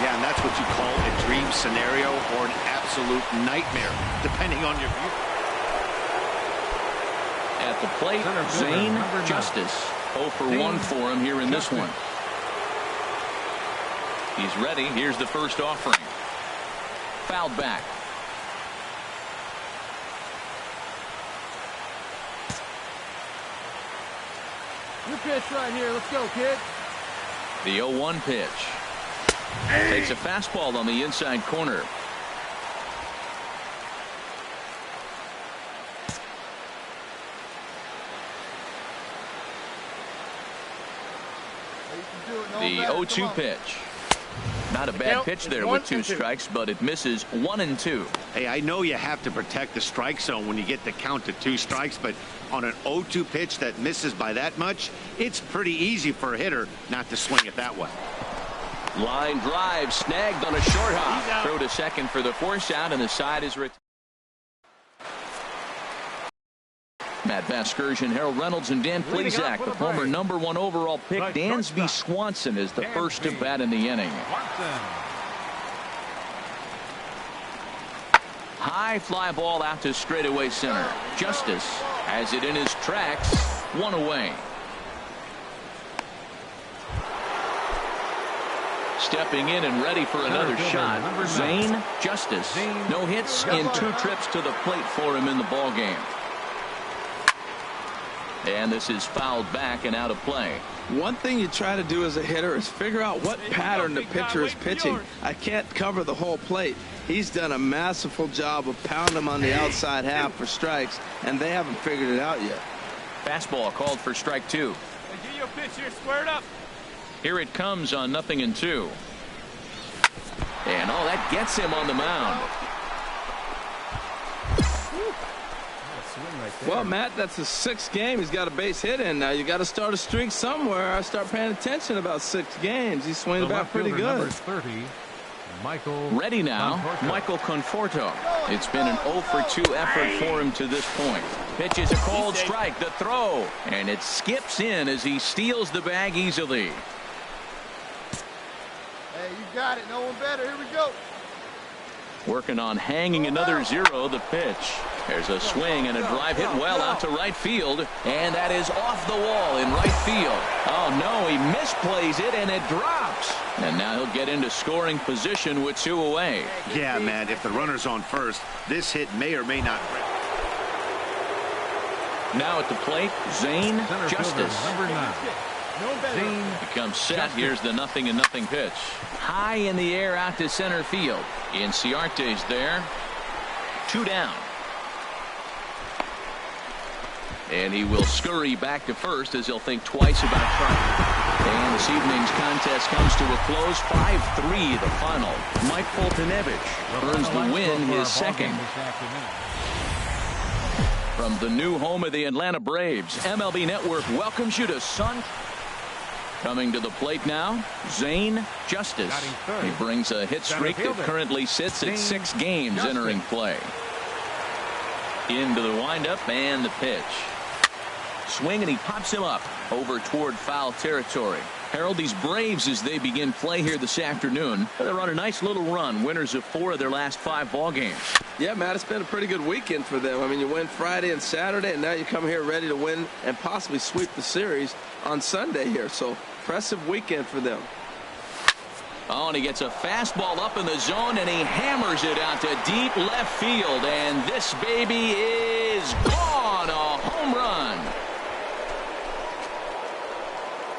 Yeah, and that's what you call a dream scenario or an absolute nightmare, depending on your view. At the plate, Zane, Justice. 0 for 1 for him here in this one. He's ready. Here's the first offering. Fouled back. You pitch right here. Let's go, kid. The 0-1 pitch. Takes a fastball on the inside corner. The 0-2 pitch. Not a bad pitch there with 2 strikes, but it misses 1 and 2. Hey, I know you have to protect the strike zone when you get the count to 2 strikes, but on an 0-2 pitch that misses by that much, it's pretty easy for a hitter not to swing it that way. Line drive snagged on a short hop. Throw to second for the force out, and the side is retired. Matt Vasgersian, Harold Reynolds, and Dan Plesac. The former #1 overall pick, Dansby Swanson, is the first to bat in the inning. High fly ball out to straightaway center. Justice has it in his tracks. 1 away. Stepping in and ready for another shot. Zane, Justice. No hits in 2 trips to the plate for him in the ball game. And this is fouled back and out of play. One thing you try to do as a hitter is figure out what pattern the pitcher is pitching. I can't cover the whole plate. He's done a masterful job of pounding him on the outside half for strikes, and they haven't figured it out yet. Fastball called for strike 2. Hey, get your pitch here, squared up. Here it comes on 0-2. And that gets him on the mound. Well, Matt, that's the 6th game. He's got a base hit in now. You got to start a streak somewhere. I start paying attention about 6 games. He's swinging back pretty good. Number 30, Michael. Ready now, Conforto. Michael Conforto. It's been an 0-for-2 effort for him to this point. Pitches a cold strike, the throw, and it skips in as he steals the bag easily. Hey, you got it. No one better. Here we go. Working on hanging another 0, the pitch. There's a swing and a drive hit well out to right field, and that is off the wall in right field. Oh no, he misplays it and it drops. And now he'll get into scoring position with 2 away. Yeah, man, if the runner's on first, this hit may or may not. Now at the plate, Zane Center Justice. fielder, number 9. Zane Becomes set. Justice. Here's the 0-0 pitch. High in the air out to center field. Inciarte's there. 2 down. And he will scurry back to first as he'll think twice about trying. And this evening's contest comes to a close. 5-3 the final. Mike Foltynewicz earns the win, his second. From the new home of the Atlanta Braves, MLB Network welcomes you to Sun. Coming to the plate now, Zane Justice. He brings a hit streak that currently sits at 6 games entering play. Into the windup and the pitch. Swing and he pops him up over toward foul territory. Harold, these Braves, as they begin play here this afternoon, they're on a nice little run, winners of 4 of their last 5 ball games. Yeah, Matt, it's been a pretty good weekend for them. I mean, you win Friday and Saturday, and now you come here ready to win and possibly sweep the series on Sunday here. So, impressive weekend for them. Oh, and he gets a fastball up in the zone, and he hammers it out to deep left field. And this baby is gone. A home run.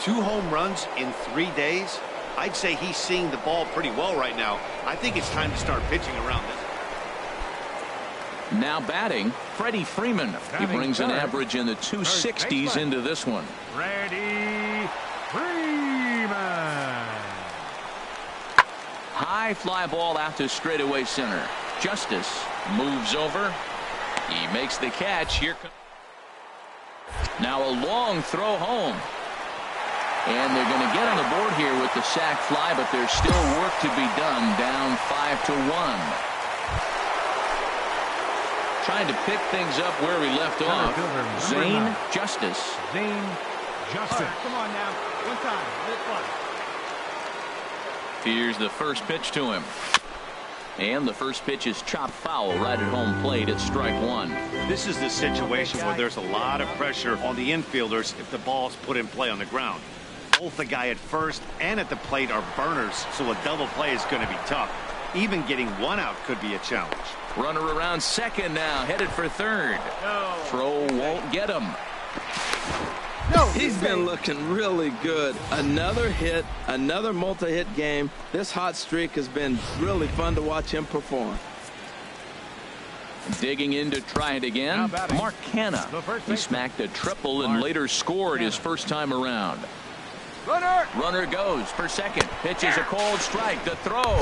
2 home runs in 3 days. I'd say he's seeing the ball pretty well right now. I think it's time to start pitching around this. Now batting, Freddie Freeman. He brings an average in the 260s into this one. Freddie Freeman. High fly ball out to straightaway center. Justice moves over. He makes the catch. Here comes. Now a long throw home. And they're going to get on the board here with the sac fly, but there's still work to be done. Down 5-1. Trying to pick things up where we left off. Zane Justice. Zane Justice. All right, come on now. One time. Let it fly. Here's the first pitch to him. And the first pitch is chopped foul right at home plate at strike 1. This is the situation where there's a lot of pressure on the infielders if the ball's put in play on the ground. Both the guy at first and at the plate are burners, so a double play is going to be tough. Even getting 1 out could be a challenge. Runner around second now, headed for third. No. Throw won't get him. No, he's been looking really good. Another hit, another multi-hit game. This hot streak has been really fun to watch him perform. Digging in to try it again, Mark Canha. He smacked a triple and later scored his first time around. Runner goes for second. Pitches a cold strike. The throw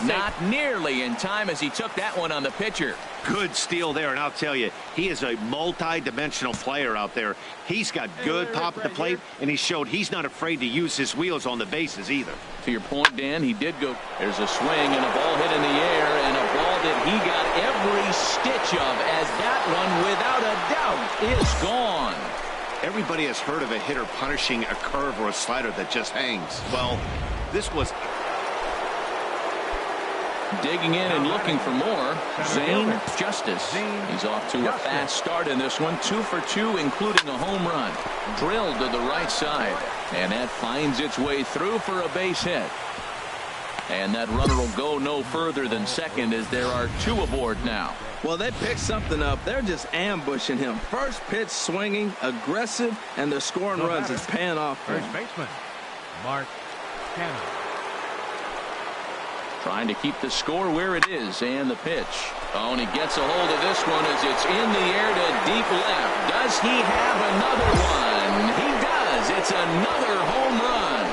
not nearly in time as he took that one on the pitcher. Good steal there, and I'll tell you, he is a multi-dimensional player out there. He's got good pop at the plate, and he showed he's not afraid to use his wheels on the bases either. To your point, Dan, he did go. There's a swing and a ball hit in the air, and a ball that he got every stitch of, as that one, without a doubt, is gone. Everybody has heard of a hitter punishing a curve or a slider that just hangs. Well, this was... Digging in and looking for more, Zane Justice. He's off to a fast start in this one. 2 for 2, including a home run. Drilled to the right side. And that finds its way through for a base hit. And that runner will go no further than second as there are 2 aboard now. Well, they picked something up. They're just ambushing him. First pitch swinging, aggressive, and they're scoring runs. It's paying off for First him. baseman, Mark Canha. Trying to keep the score where it is, and the pitch. Oh, and he gets a hold of this one as it's in the air to deep left. Does he have another one? He does. It's another home run.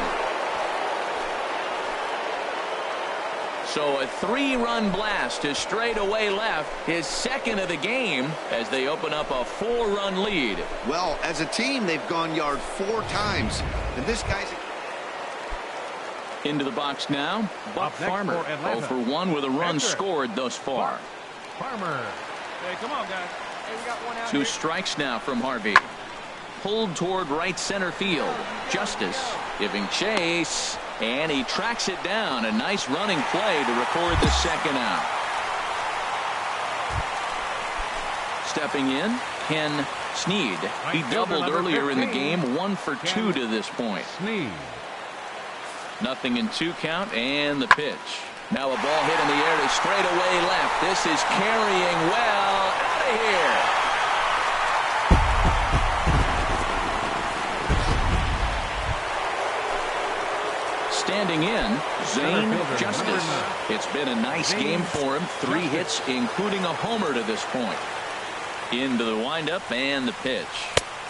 So a 3-run blast to straightaway left, his second of the game, as they open up a 4-run lead. Well, as a team, they've gone yard 4 times. And this guy's... Into the box now, Buck Farmer. 0 for 1 with a run scored thus far. Farmer. Hey, come on, guys. Hey, we got one out 2 here. strikes now from Harvey. Pulled toward right center field. Justice giving chase, and he tracks it down. A nice running play to record the second out. Stepping in, Ken Sneed. He doubled earlier in the game, 1 for 2 to this point. Sneed. 0-2 count, and the pitch. Now a ball hit in the air to straightaway left. This is carrying well out of here. Standing in, Zane Justice. It's been a nice game for him. 3 hits, including a homer to this point. Into the windup and the pitch.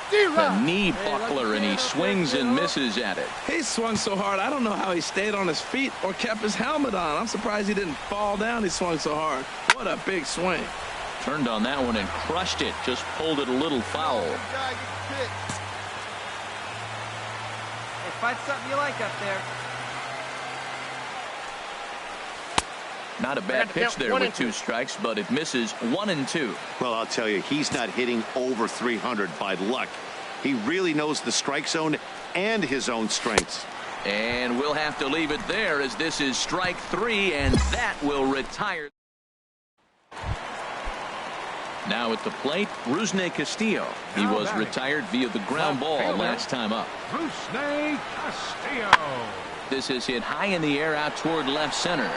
The knee buckler, and he swings and misses at it. He swung so hard, I don't know how he stayed on his feet or kept his helmet on. I'm surprised he didn't fall down. He swung so hard. What a big swing. Turned on that one and crushed it. Just pulled it a little foul. Hey, find something you like up there. Not a bad pitch there with 2 strikes, but it misses 1-2. Well, I'll tell you, he's not hitting over 300 by luck. He really knows the strike zone and his own strengths. And we'll have to leave it there, as this is strike 3, and that will retire. Now at the plate, Rusney Castillo. He was retired via the ground ball last time up. Rusney Castillo. This is hit high in the air out toward left center.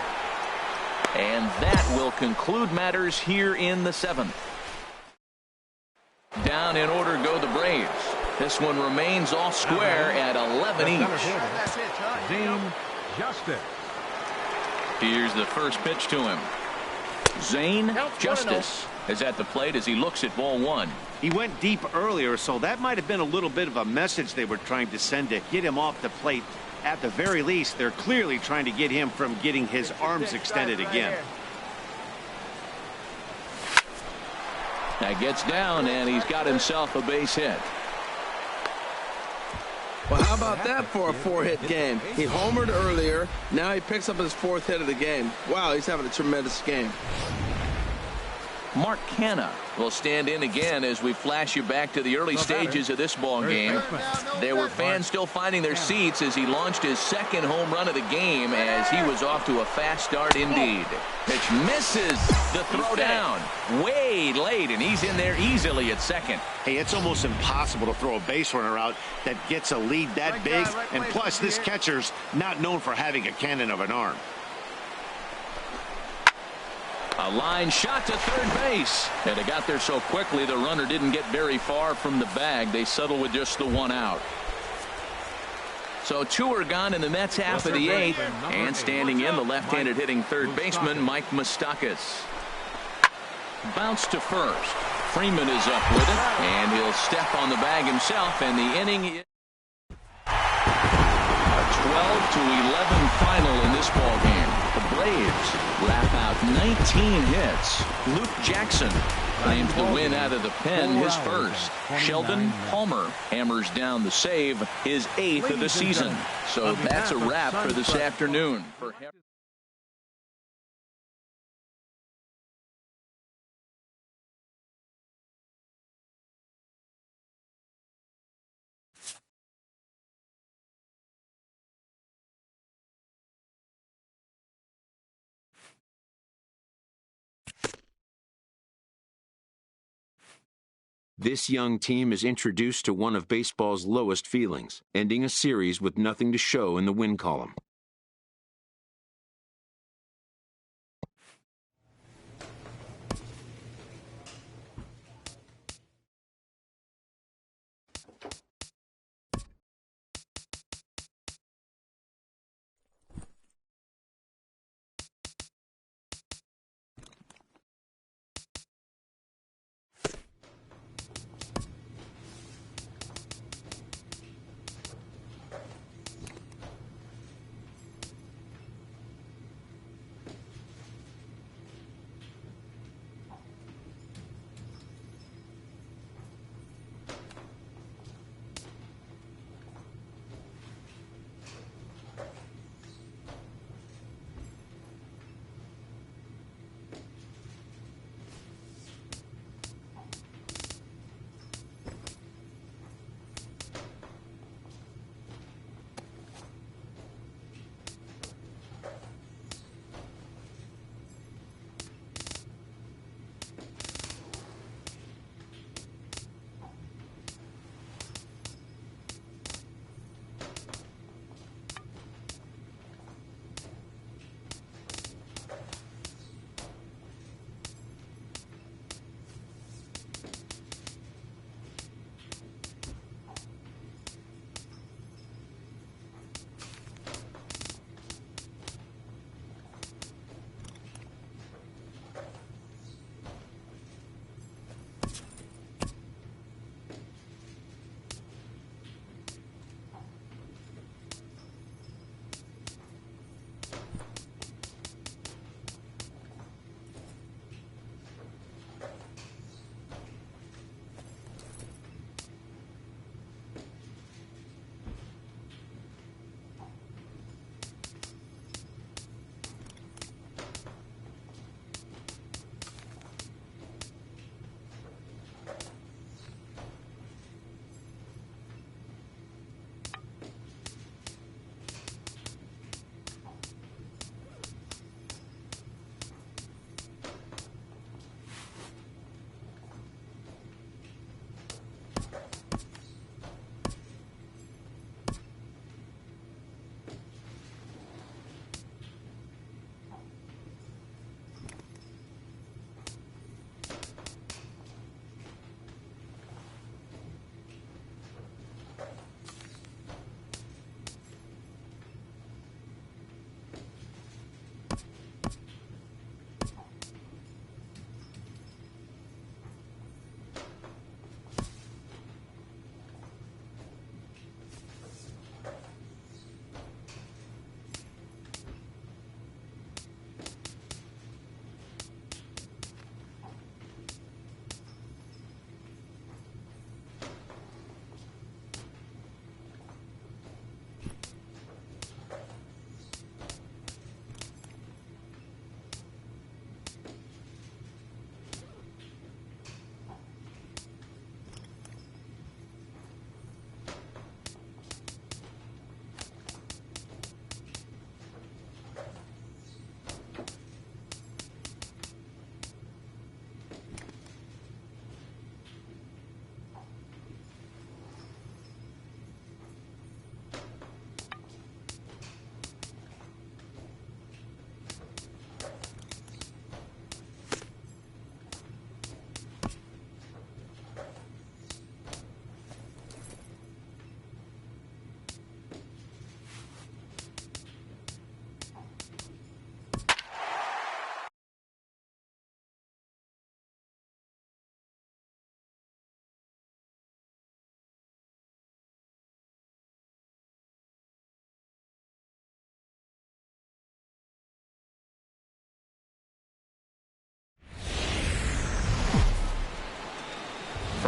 And that will conclude matters here in the 7th. Down in order go the Braves. This one remains all square at 11 each. Zane Justice. Here's the first pitch to him. Zane Justice is at the plate as he looks at ball 1. He went deep earlier, so that might have been a little bit of a message they were trying to send to get him off the plate. At the very least, they're clearly trying to get him from getting his arms extended again. That gets down, and he's got himself a base hit. Well, how about that for a 4-hit game? He homered earlier. Now he picks up his 4th hit of the game. Wow, he's having a tremendous game. Mark Canha will stand in again as we flash you back to the early stages of this ball game. There were fans still finding their seats as he launched his 2nd home run of the game, as he was off to a fast start indeed. Pitch misses the throw down way late, and he's in there easily at 2nd. Hey, it's almost impossible to throw a base runner out that gets a lead that big, and plus this catcher's not known for having a cannon of an arm. A line shot to third base, and it got there so quickly the runner didn't get very far from the bag. They settled with just the 1 out. So 2 are gone in the Mets half of the 8th, and standing in, the left-handed hitting third baseman Mike Moustakas. Bounce to first. Freeman is up with it, and he'll step on the bag himself, and the inning is a 12-11 final in this ball game. The Braves wrap out 19 hits. Luke Jackson claims the win out of the pen, his first. Sheldon Palmer hammers down the save, his 8th of the season. So that's a wrap for this afternoon. This young team is introduced to one of baseball's lowest feelings, ending a series with nothing to show in the win column.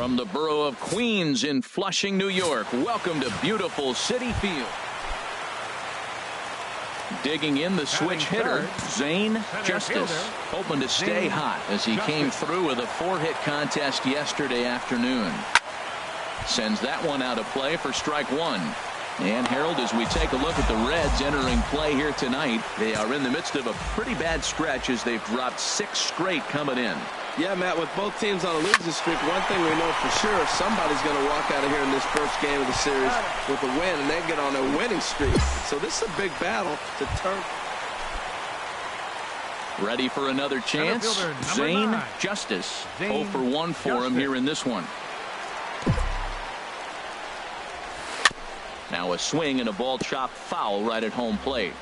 From the borough of Queens in Flushing, New York, welcome to beautiful Citi Field. Digging in the switch hitter, Zane Justice, hoping to stay hot as he came through with a 4-hit contest yesterday afternoon. Sends that one out of play for strike one. And Harold, as we take a look at the Reds entering play here tonight, they are in the midst of a pretty bad stretch as they've dropped 6 straight coming in. Yeah, Matt, with both teams on a losing streak, one thing we know for sure, somebody's going to walk out of here in this first game of the series with a win, and they get on a winning streak. So this is a big battle to turn. Ready for another chance. Zane Justice, 0 for 1 for him here in this one. Now a swing and a ball chopped foul right at home plate.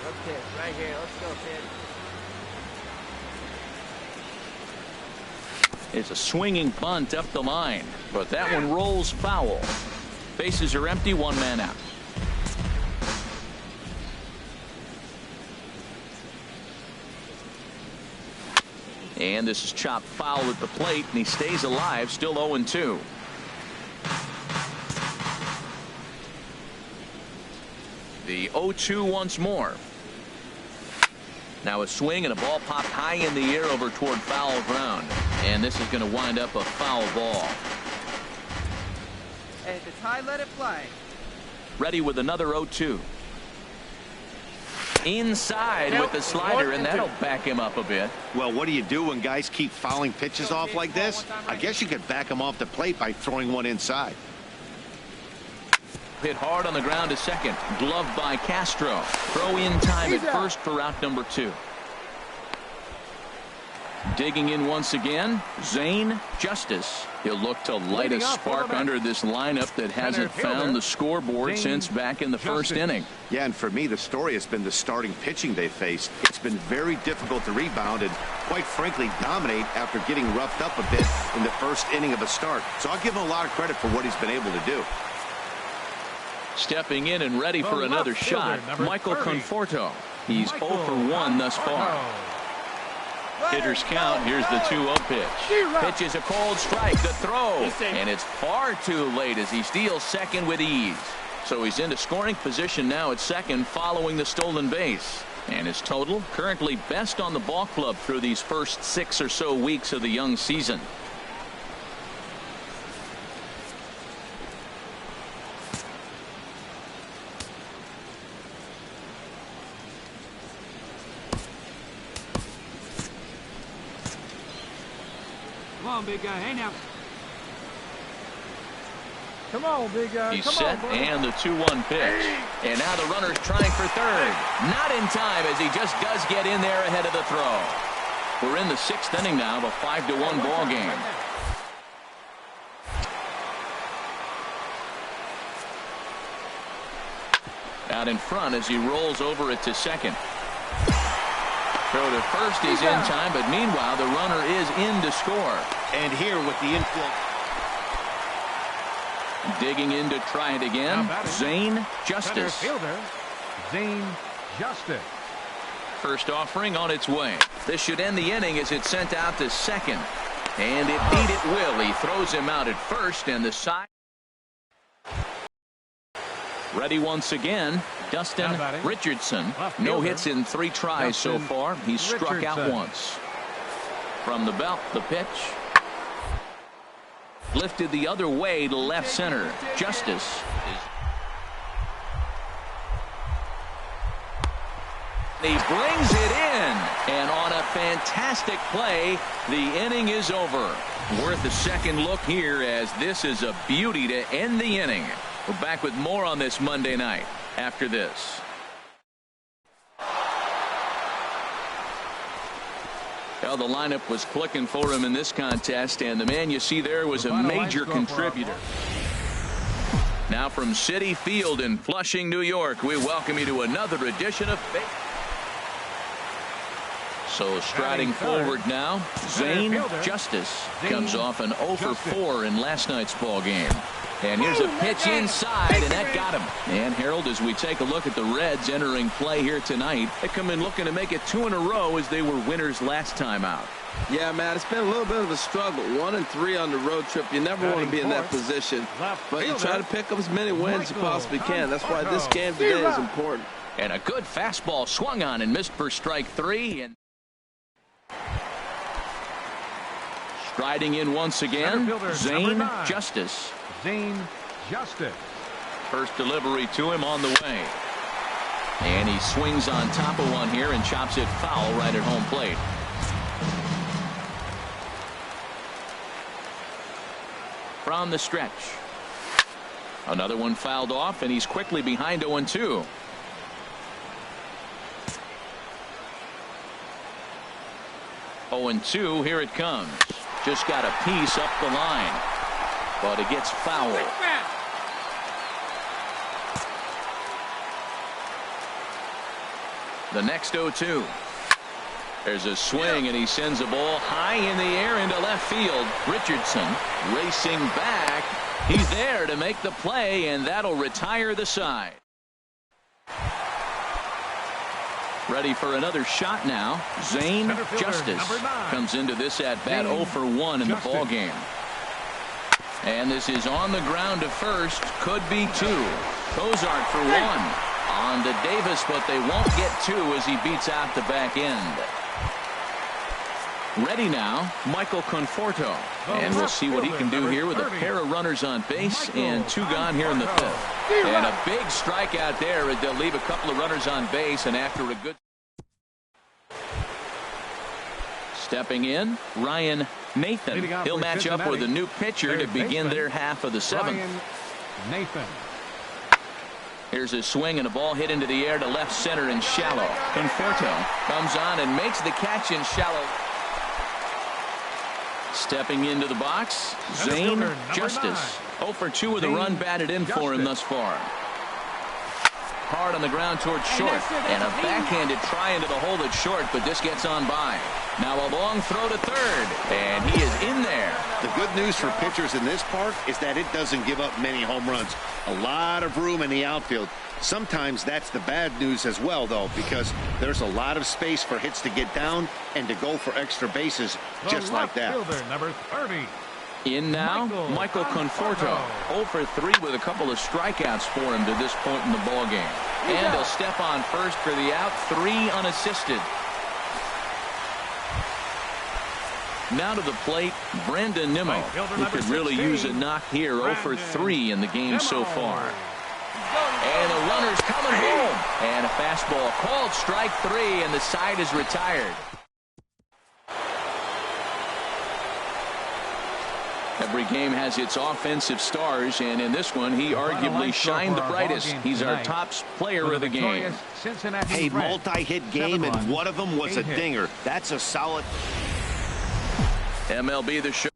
Okay, right here. Let's go, kid. It's a swinging bunt up the line, but that one rolls foul. Bases are empty, 1 man out. And this is chopped foul at the plate, and he stays alive, still 0-2. The 0-2 once more. Now a swing and a ball popped high in the air over toward foul ground. And this is going to wind up a foul ball. Hey, if it's high, let it fly. Ready with another 0-2. Inside with the slider, and that'll back him up a bit. Well, what do you do when guys keep fouling pitches off like this? I guess you could back them off the plate by throwing one inside. Hit hard on the ground to second. Gloved by Castro. Throw in time at first for out number 2. Digging in once again, Zane Justice. He'll look to light a spark under this lineup that hasn't found the scoreboard since back in the first inning. Yeah, and for me, the story has been the starting pitching they faced. It's been very difficult to rebound and, quite frankly, dominate after getting roughed up a bit in the first inning of a start. So I'll give him a lot of credit for what he's been able to do. Stepping in and ready for another shot, Michael Conforto. He's 0 for 1 thus far. Hitters count. Here's the 2-0 pitch. Pitch is a cold strike. The throw. And it's far too late as he steals second with ease. So he's into scoring position now at second following the stolen base. And his total currently best on the ball club through these first 6 or so weeks of the young season. Come on, big guy. Hey, now. Come on, big guy. He's set, and the 2-1 pitch. And now the runner's trying for third. Not in time as he just does get in there ahead of the throw. We're in the 6th inning now of a 5-1 ball game. Out in front as he rolls over it to second. Throw to first is in time, but meanwhile the runner is in to score. And here with the infield. Digging in to try it again, Zane Justice. Fielder, Zane Justice. First offering on its way. This should end the inning as it's sent out to second. And it beat it will. He throws him out at first, and the side. Ready once again, Dustin Richardson. No hits in 3 tries so far. He's struck out once. From the belt, the pitch. Lifted the other way to left center. Justice is. He brings it in, and on a fantastic play, the inning is over. Worth a second look here as this is a beauty to end the inning. We're back with more on this Monday night after this. Well, the lineup was clicking for him in this contest, and the man you see there was a major contributor. Now from Citi Field in Flushing, New York, we welcome you to another edition of So striding forward now, Zane Justice comes off an 0 for 4 in last night's ball game. And here's a pitch inside, and that got him. And Harold, as we take a look at the Reds entering play here tonight, they come in looking to make it 2 in a row as they were winners last time out. Yeah, man, it's been a little bit of a struggle. 1-3 on the road trip. You never want to be in that position, but you try to pick up as many wins as you possibly can. That's why this game today is important. And a good fastball swung on and missed for strike 3. And striding in once again, Zane Justice. Zane Justice. First delivery to him on the way. And he swings on top of one here and chops it foul right at home plate. From the stretch. Another one fouled off, and he's quickly behind 0-2. Here it comes. Just got a piece up the line, but it gets foul. The next 0-2. There's a swing, and he sends a ball high in the air into left field. Richardson racing back. He's there to make the play, and that'll retire the side. Ready for another shot now. Zane Justice comes into this at bat 0 for 1 in the ball game. And this is on the ground to first. Could be 2. Cozart for 1. On to Davis, but they won't get 2 as he beats out the back end. Ready now, Michael Conforto. And we'll see what he can do here with a pair of runners on base and 2 gone here in the 5th. And a big strikeout there as they'll leave a couple of runners on base, and after a good... Stepping in, Ryan Nathan. He'll match up with a new pitcher to begin their half of the 7th. Nathan. Here's a swing and a ball hit into the air to left center and shallow. Conforto comes on and makes the catch in shallow. Stepping into the box, Zane Justice. 0 for 2 with a run batted in for him thus far. Hard on the ground towards short, and a backhanded try into the hole at short, but this gets on by. Now a long throw to third, and he is in there. The good news for pitchers in this park is that it doesn't give up many home runs. A lot of room in the outfield. Sometimes that's the bad news as well, though, because there's a lot of space for hits to get down and to go for extra bases just like that. Fielder, number 30. In now, Michael Conforto. 0 for 3 with a couple of strikeouts for him to this point in the ball game. And he'll step on first for the out, 3 unassisted. Now to the plate, Brandon Nimmo, who could really use a knock here. 0 for 3 in the game so far. And the runner's coming home. And a fastball called strike 3, and the side is retired. Every game has its offensive stars, and in this one, he arguably shined the brightest. He's our top player of the game. Hey, multi-hit game, and one of them was a dinger. That's a solid... MLB The Show.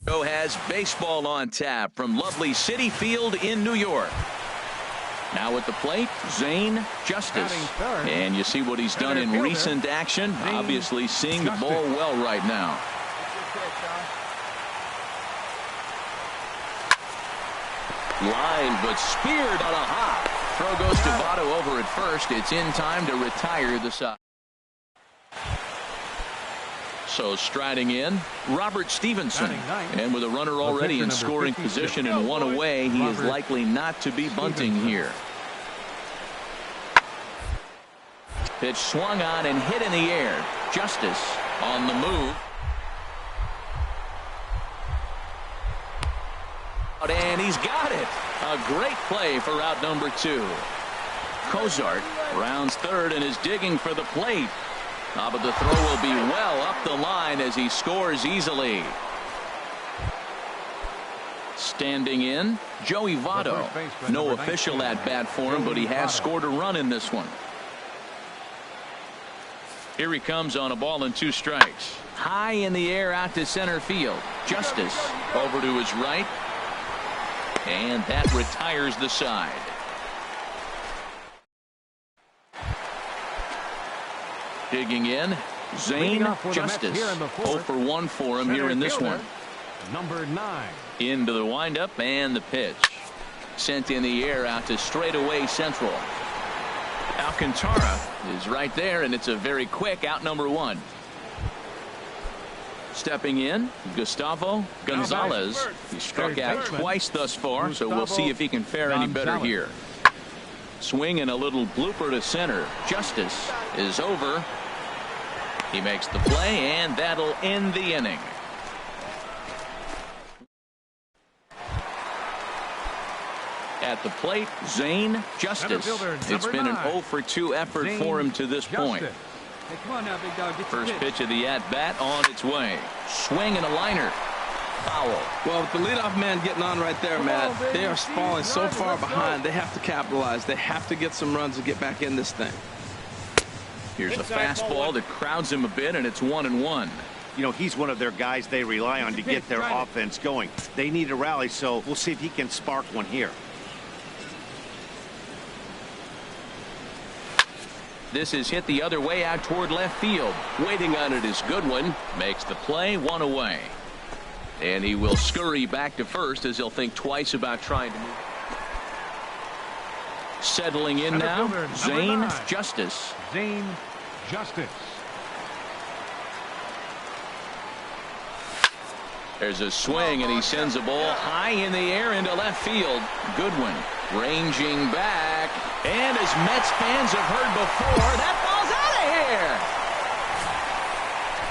Has baseball on tap from lovely Citi Field in New York. Now at the plate, Zane Justice. And you see what he's done in recent action. Obviously seeing the ball well right now. Line, but speared on a hop. Throw goes to Votto over at first. It's in time to retire the side. So striding in, Robert Stevenson. And with a runner already in scoring position and 1 away, he is likely not to be bunting here. Pitch swung on and hit in the air. Justice on the move. And he's got it. A great play for out number 2. Cozart rounds third and is digging for the plate. But the throw will be well up the line as he scores easily. Standing in, Joey Votto. No official at bat for him, but he has scored a run in this one. Here he comes on a ball and 2 strikes. High in the air out to center field. Justice over to his right. And that retires the side. Digging in, Zane Justice. 0 for 1 for him here in this one. Number 9. Into the windup and the pitch. Sent in the air out to straightaway central. Alcantara is right there, and it's a very quick out number 1. Stepping in, Gustavo Gonzalez. He struck out twice thus far, so we'll see if he can fare any better here. Swing and a little blooper to center. Justice is over. He makes the play, and that'll end the inning. At the plate, Zane Justice. It's been an 0 for 2 effort for him to this point. Hey, come on now, big dog. Get First pitch of the at-bat on its way. Swing and a liner. Foul. Well, with the leadoff man getting on right there, Matt, they are falling so far behind. They have to capitalize. They have to get some runs to get back in this thing. Here's a fastball that crowds him a bit, and it's 1-1. You know, he's one of their guys they rely on to get their offense going. They need a rally, so we'll see if he can spark one here. This is hit the other way out toward left field. Waiting on it is Goodwin. Makes the play, 1 away. And he will scurry back to first as he'll think twice about trying to move. Settling in now, Zane Justice. Zane Justice. There's a swing, and he sends a ball high in the air into left field. Goodwin ranging back. And as Mets fans have heard before, that ball's out of here.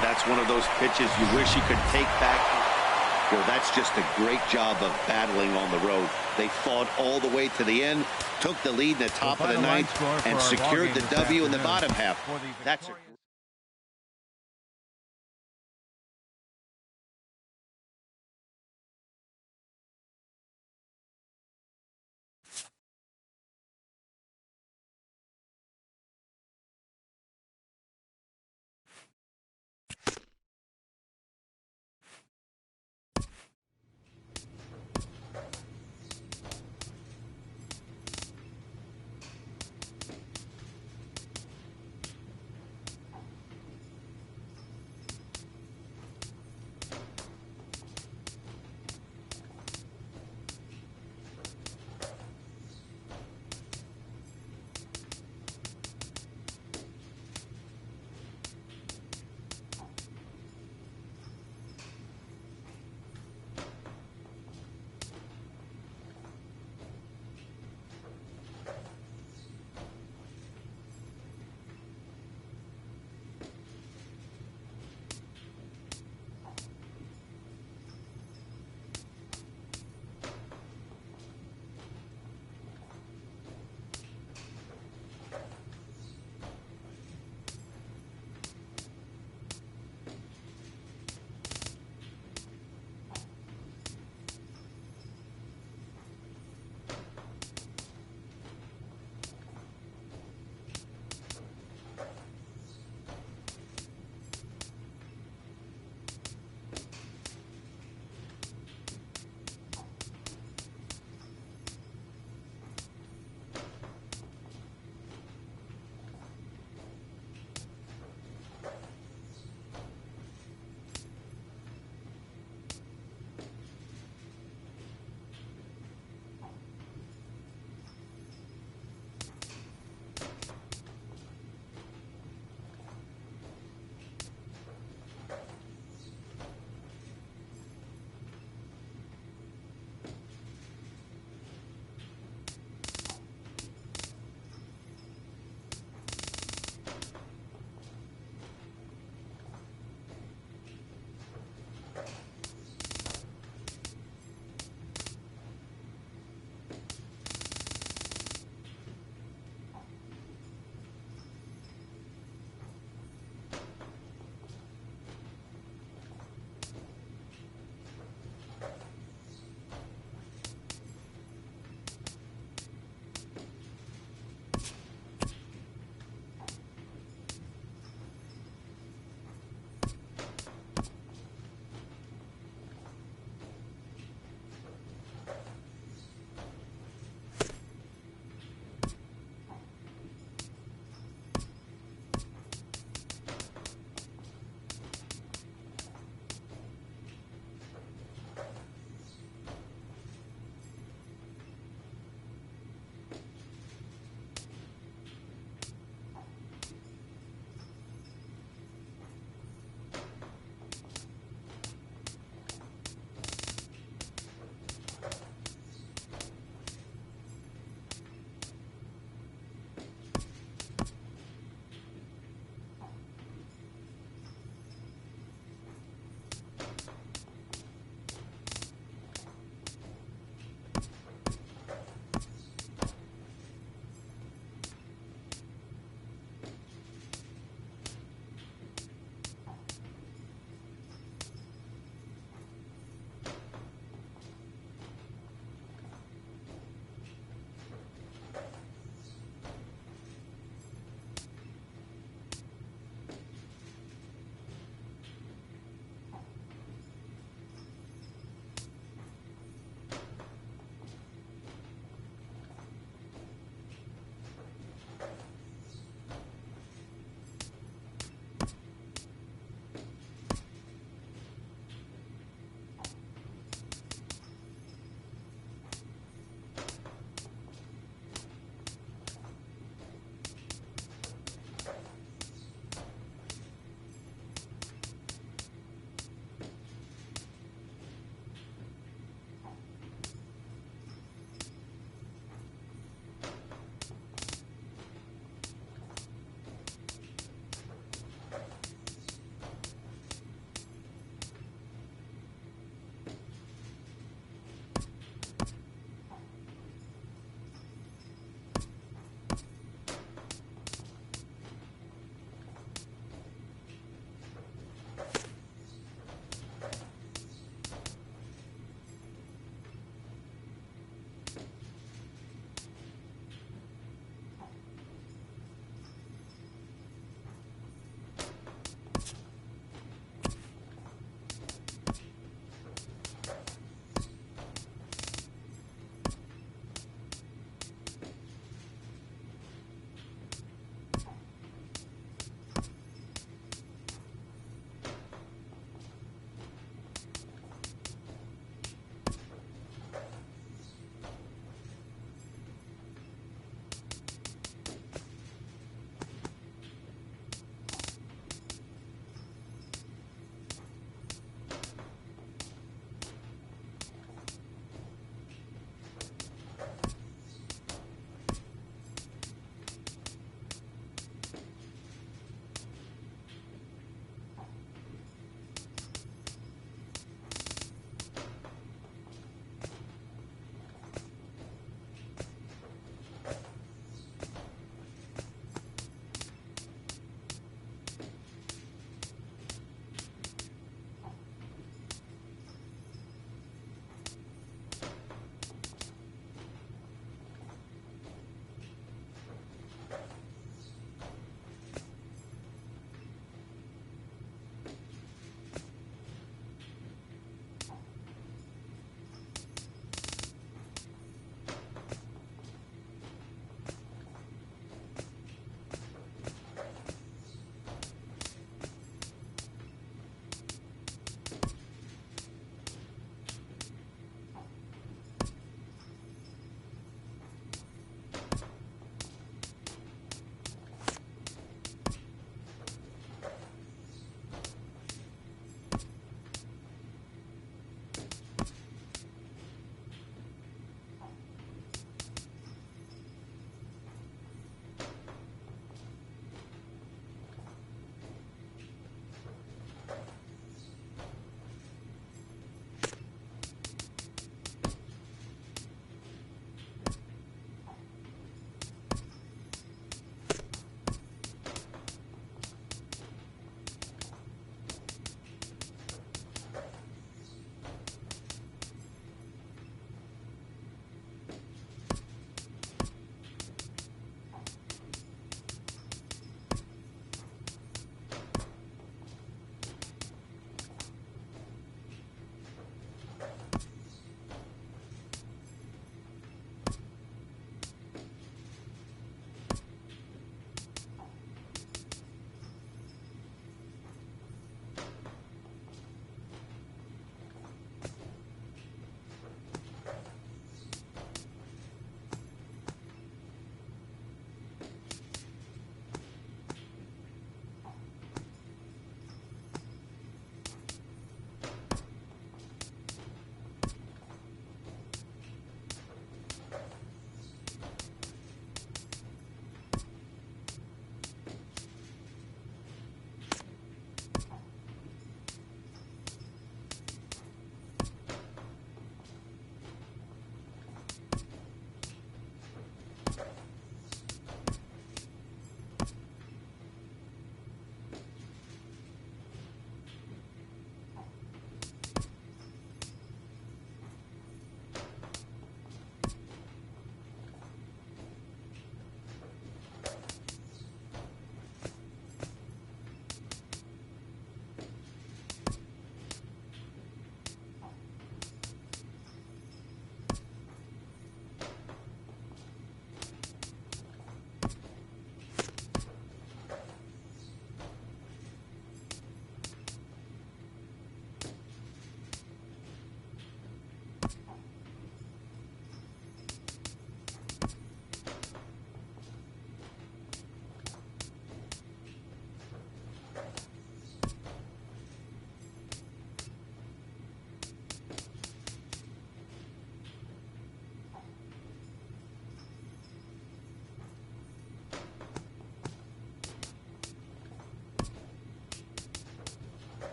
That's one of those pitches you wish he could take back. Well, that's just a great job of battling on the road. They fought all the way to the end, took the lead in the top of the ninth, and secured the W in the bottom half. That's a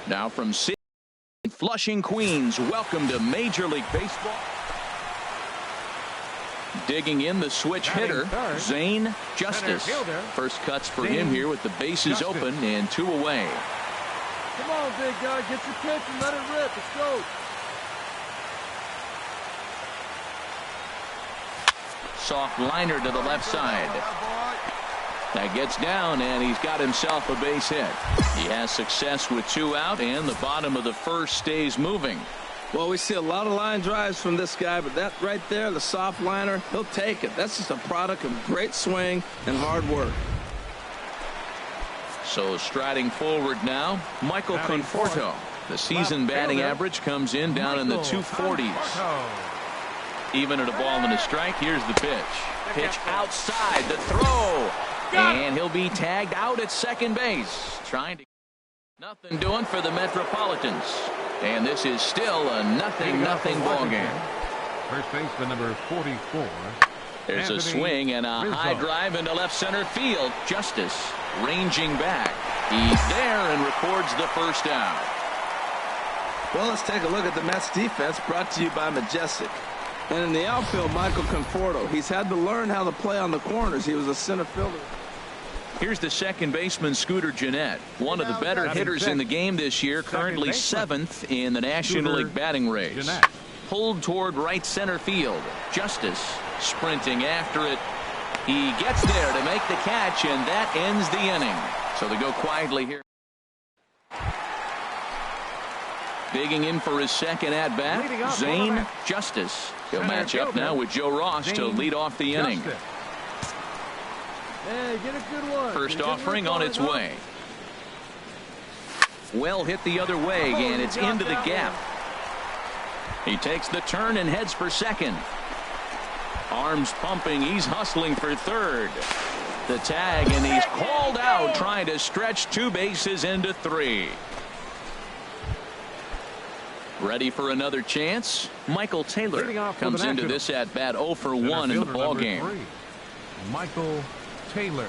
Now from Flushing, Queens, welcome to Major League Baseball. Digging in the switch hitter, Zane Justice. First cuts for him here with the bases open and 2 away. Come on, big guy. Get your pitch and let it rip. Let's go. Soft liner to the left side. That gets down, and he's got himself a base hit. He has success with 2 out, and the bottom of the first stays moving. Well, we see a lot of line drives from this guy, but that right there, the soft liner, he'll take it. That's just a product of great swing and hard work. So striding forward now, Michael Conforto. The season batting average comes in down in the 240s. Even at a ball and a strike, here's the pitch. Pitch outside, the throw. And he'll be tagged out at second base. Trying to nothing doing for the Metropolitans. And this is still a 0-0 ball game. First baseman number 44. There's a swing and a high drive into left center field. Justice ranging back. He's there and records the first out. Well, let's take a look at the Mets defense, brought to you by Majestic. And in the outfield, Michael Conforto. He's had to learn how to play on the corners. He was a center fielder. Here's the second baseman, Scooter Gennett, one of the better hitters in the game this year, currently 7th in the National League batting race. Pulled toward right center field. Justice sprinting after it. He gets there to make the catch, and that ends the inning. So they go quietly here. Digging in for his second at-bat, Zane Justice. He'll match up now with Joe Ross to lead off the inning. Hey, get a good one. First offering on its way. Well hit the other way, and it's into the gap. He takes the turn and heads for second. Arms pumping. He's hustling for third. The tag, and he's called out, trying to stretch 2 bases into 3. Ready for another chance? Michael Taylor comes into this at-bat 0 for 1 in the ball game. Michael Taylor.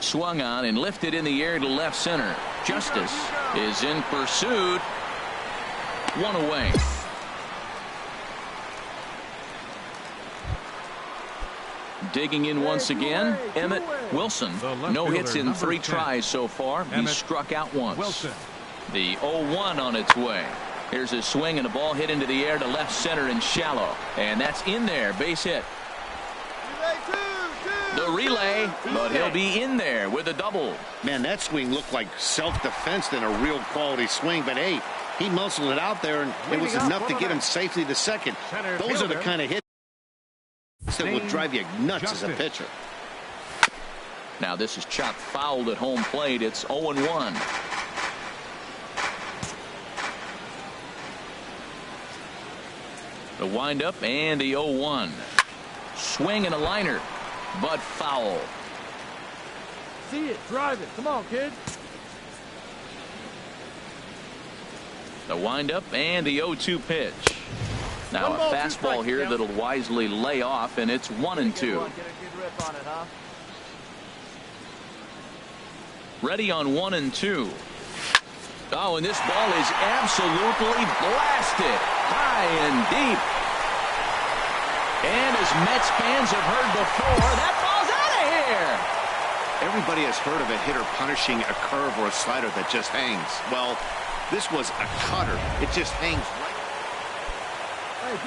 Swung on and lifted in the air to left center. Justice is in pursuit. 1 away. Digging in once again, Emmett Wilson. No hits in 3 tries so far. He's struck out once. The 0-1 on its way. Here's a swing and a ball hit into the air to left center and shallow. And that's in there. Base hit. The relay, but he'll be in there with a double. Man, that swing looked like self-defense than a real quality swing. But, hey, he muscled it out there, and it was enough to get him safely to second. Those are the kind of hits that will drive you nuts as a pitcher. Now this is chopped fouled at home plate. It's 0-1. The windup and the 0-1. Swing and a liner, but foul. See it, drive it. Come on, kid. The windup and the 0-2 pitch. Now a fastball here that'll wisely lay off, and it's 1-2. Get a good rip on it, huh? Ready on 1-2. Oh, and this ball is absolutely blasted high and deep. And as Mets fans have heard before, that ball's out of here. Everybody has heard of a hitter punishing a curve or a slider that just hangs. Well, this was a cutter. It just hangs right.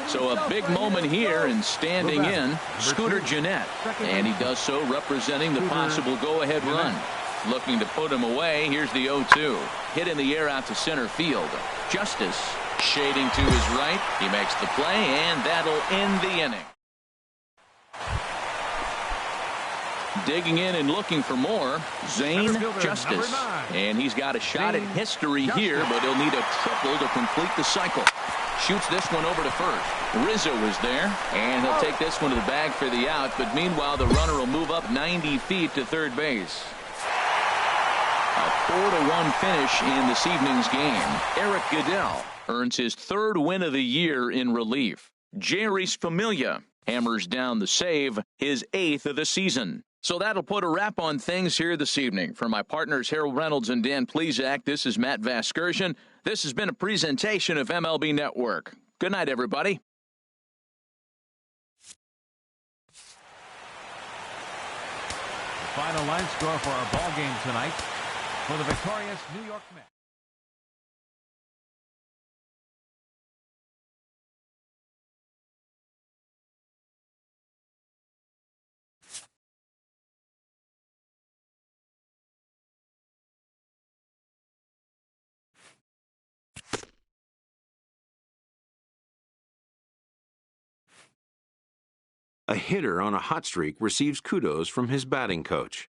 So a big moment here, and standing in, Scooter Gennett. And he does so representing the possible go-ahead run. Looking to put him away. Here's the 0-2. Hit in the air out to center field. Justice shading to his right. He makes the play, and that'll end the inning. Digging in and looking for more, Zane Justice. And he's got a shot at history here, but he'll need a triple to complete the cycle. Shoots this one over to first. Rizzo is there, and he'll take this one to the bag for the out, but meanwhile the runner will move up 90 feet to third base. A 4-1 finish in this evening's game. Eric Goodell earns his 3rd win of the year in relief. Jerry's Familia hammers down the save, his 8th of the season. So that'll put a wrap on things here this evening. For my partners Harold Reynolds and Dan Plesac, this is Matt Vasgersian. This has been a presentation of MLB Network. Good night, everybody. The final line score for our ball game tonight for the victorious New York Mets. A hitter on a hot streak receives kudos from his batting coach.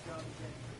job again.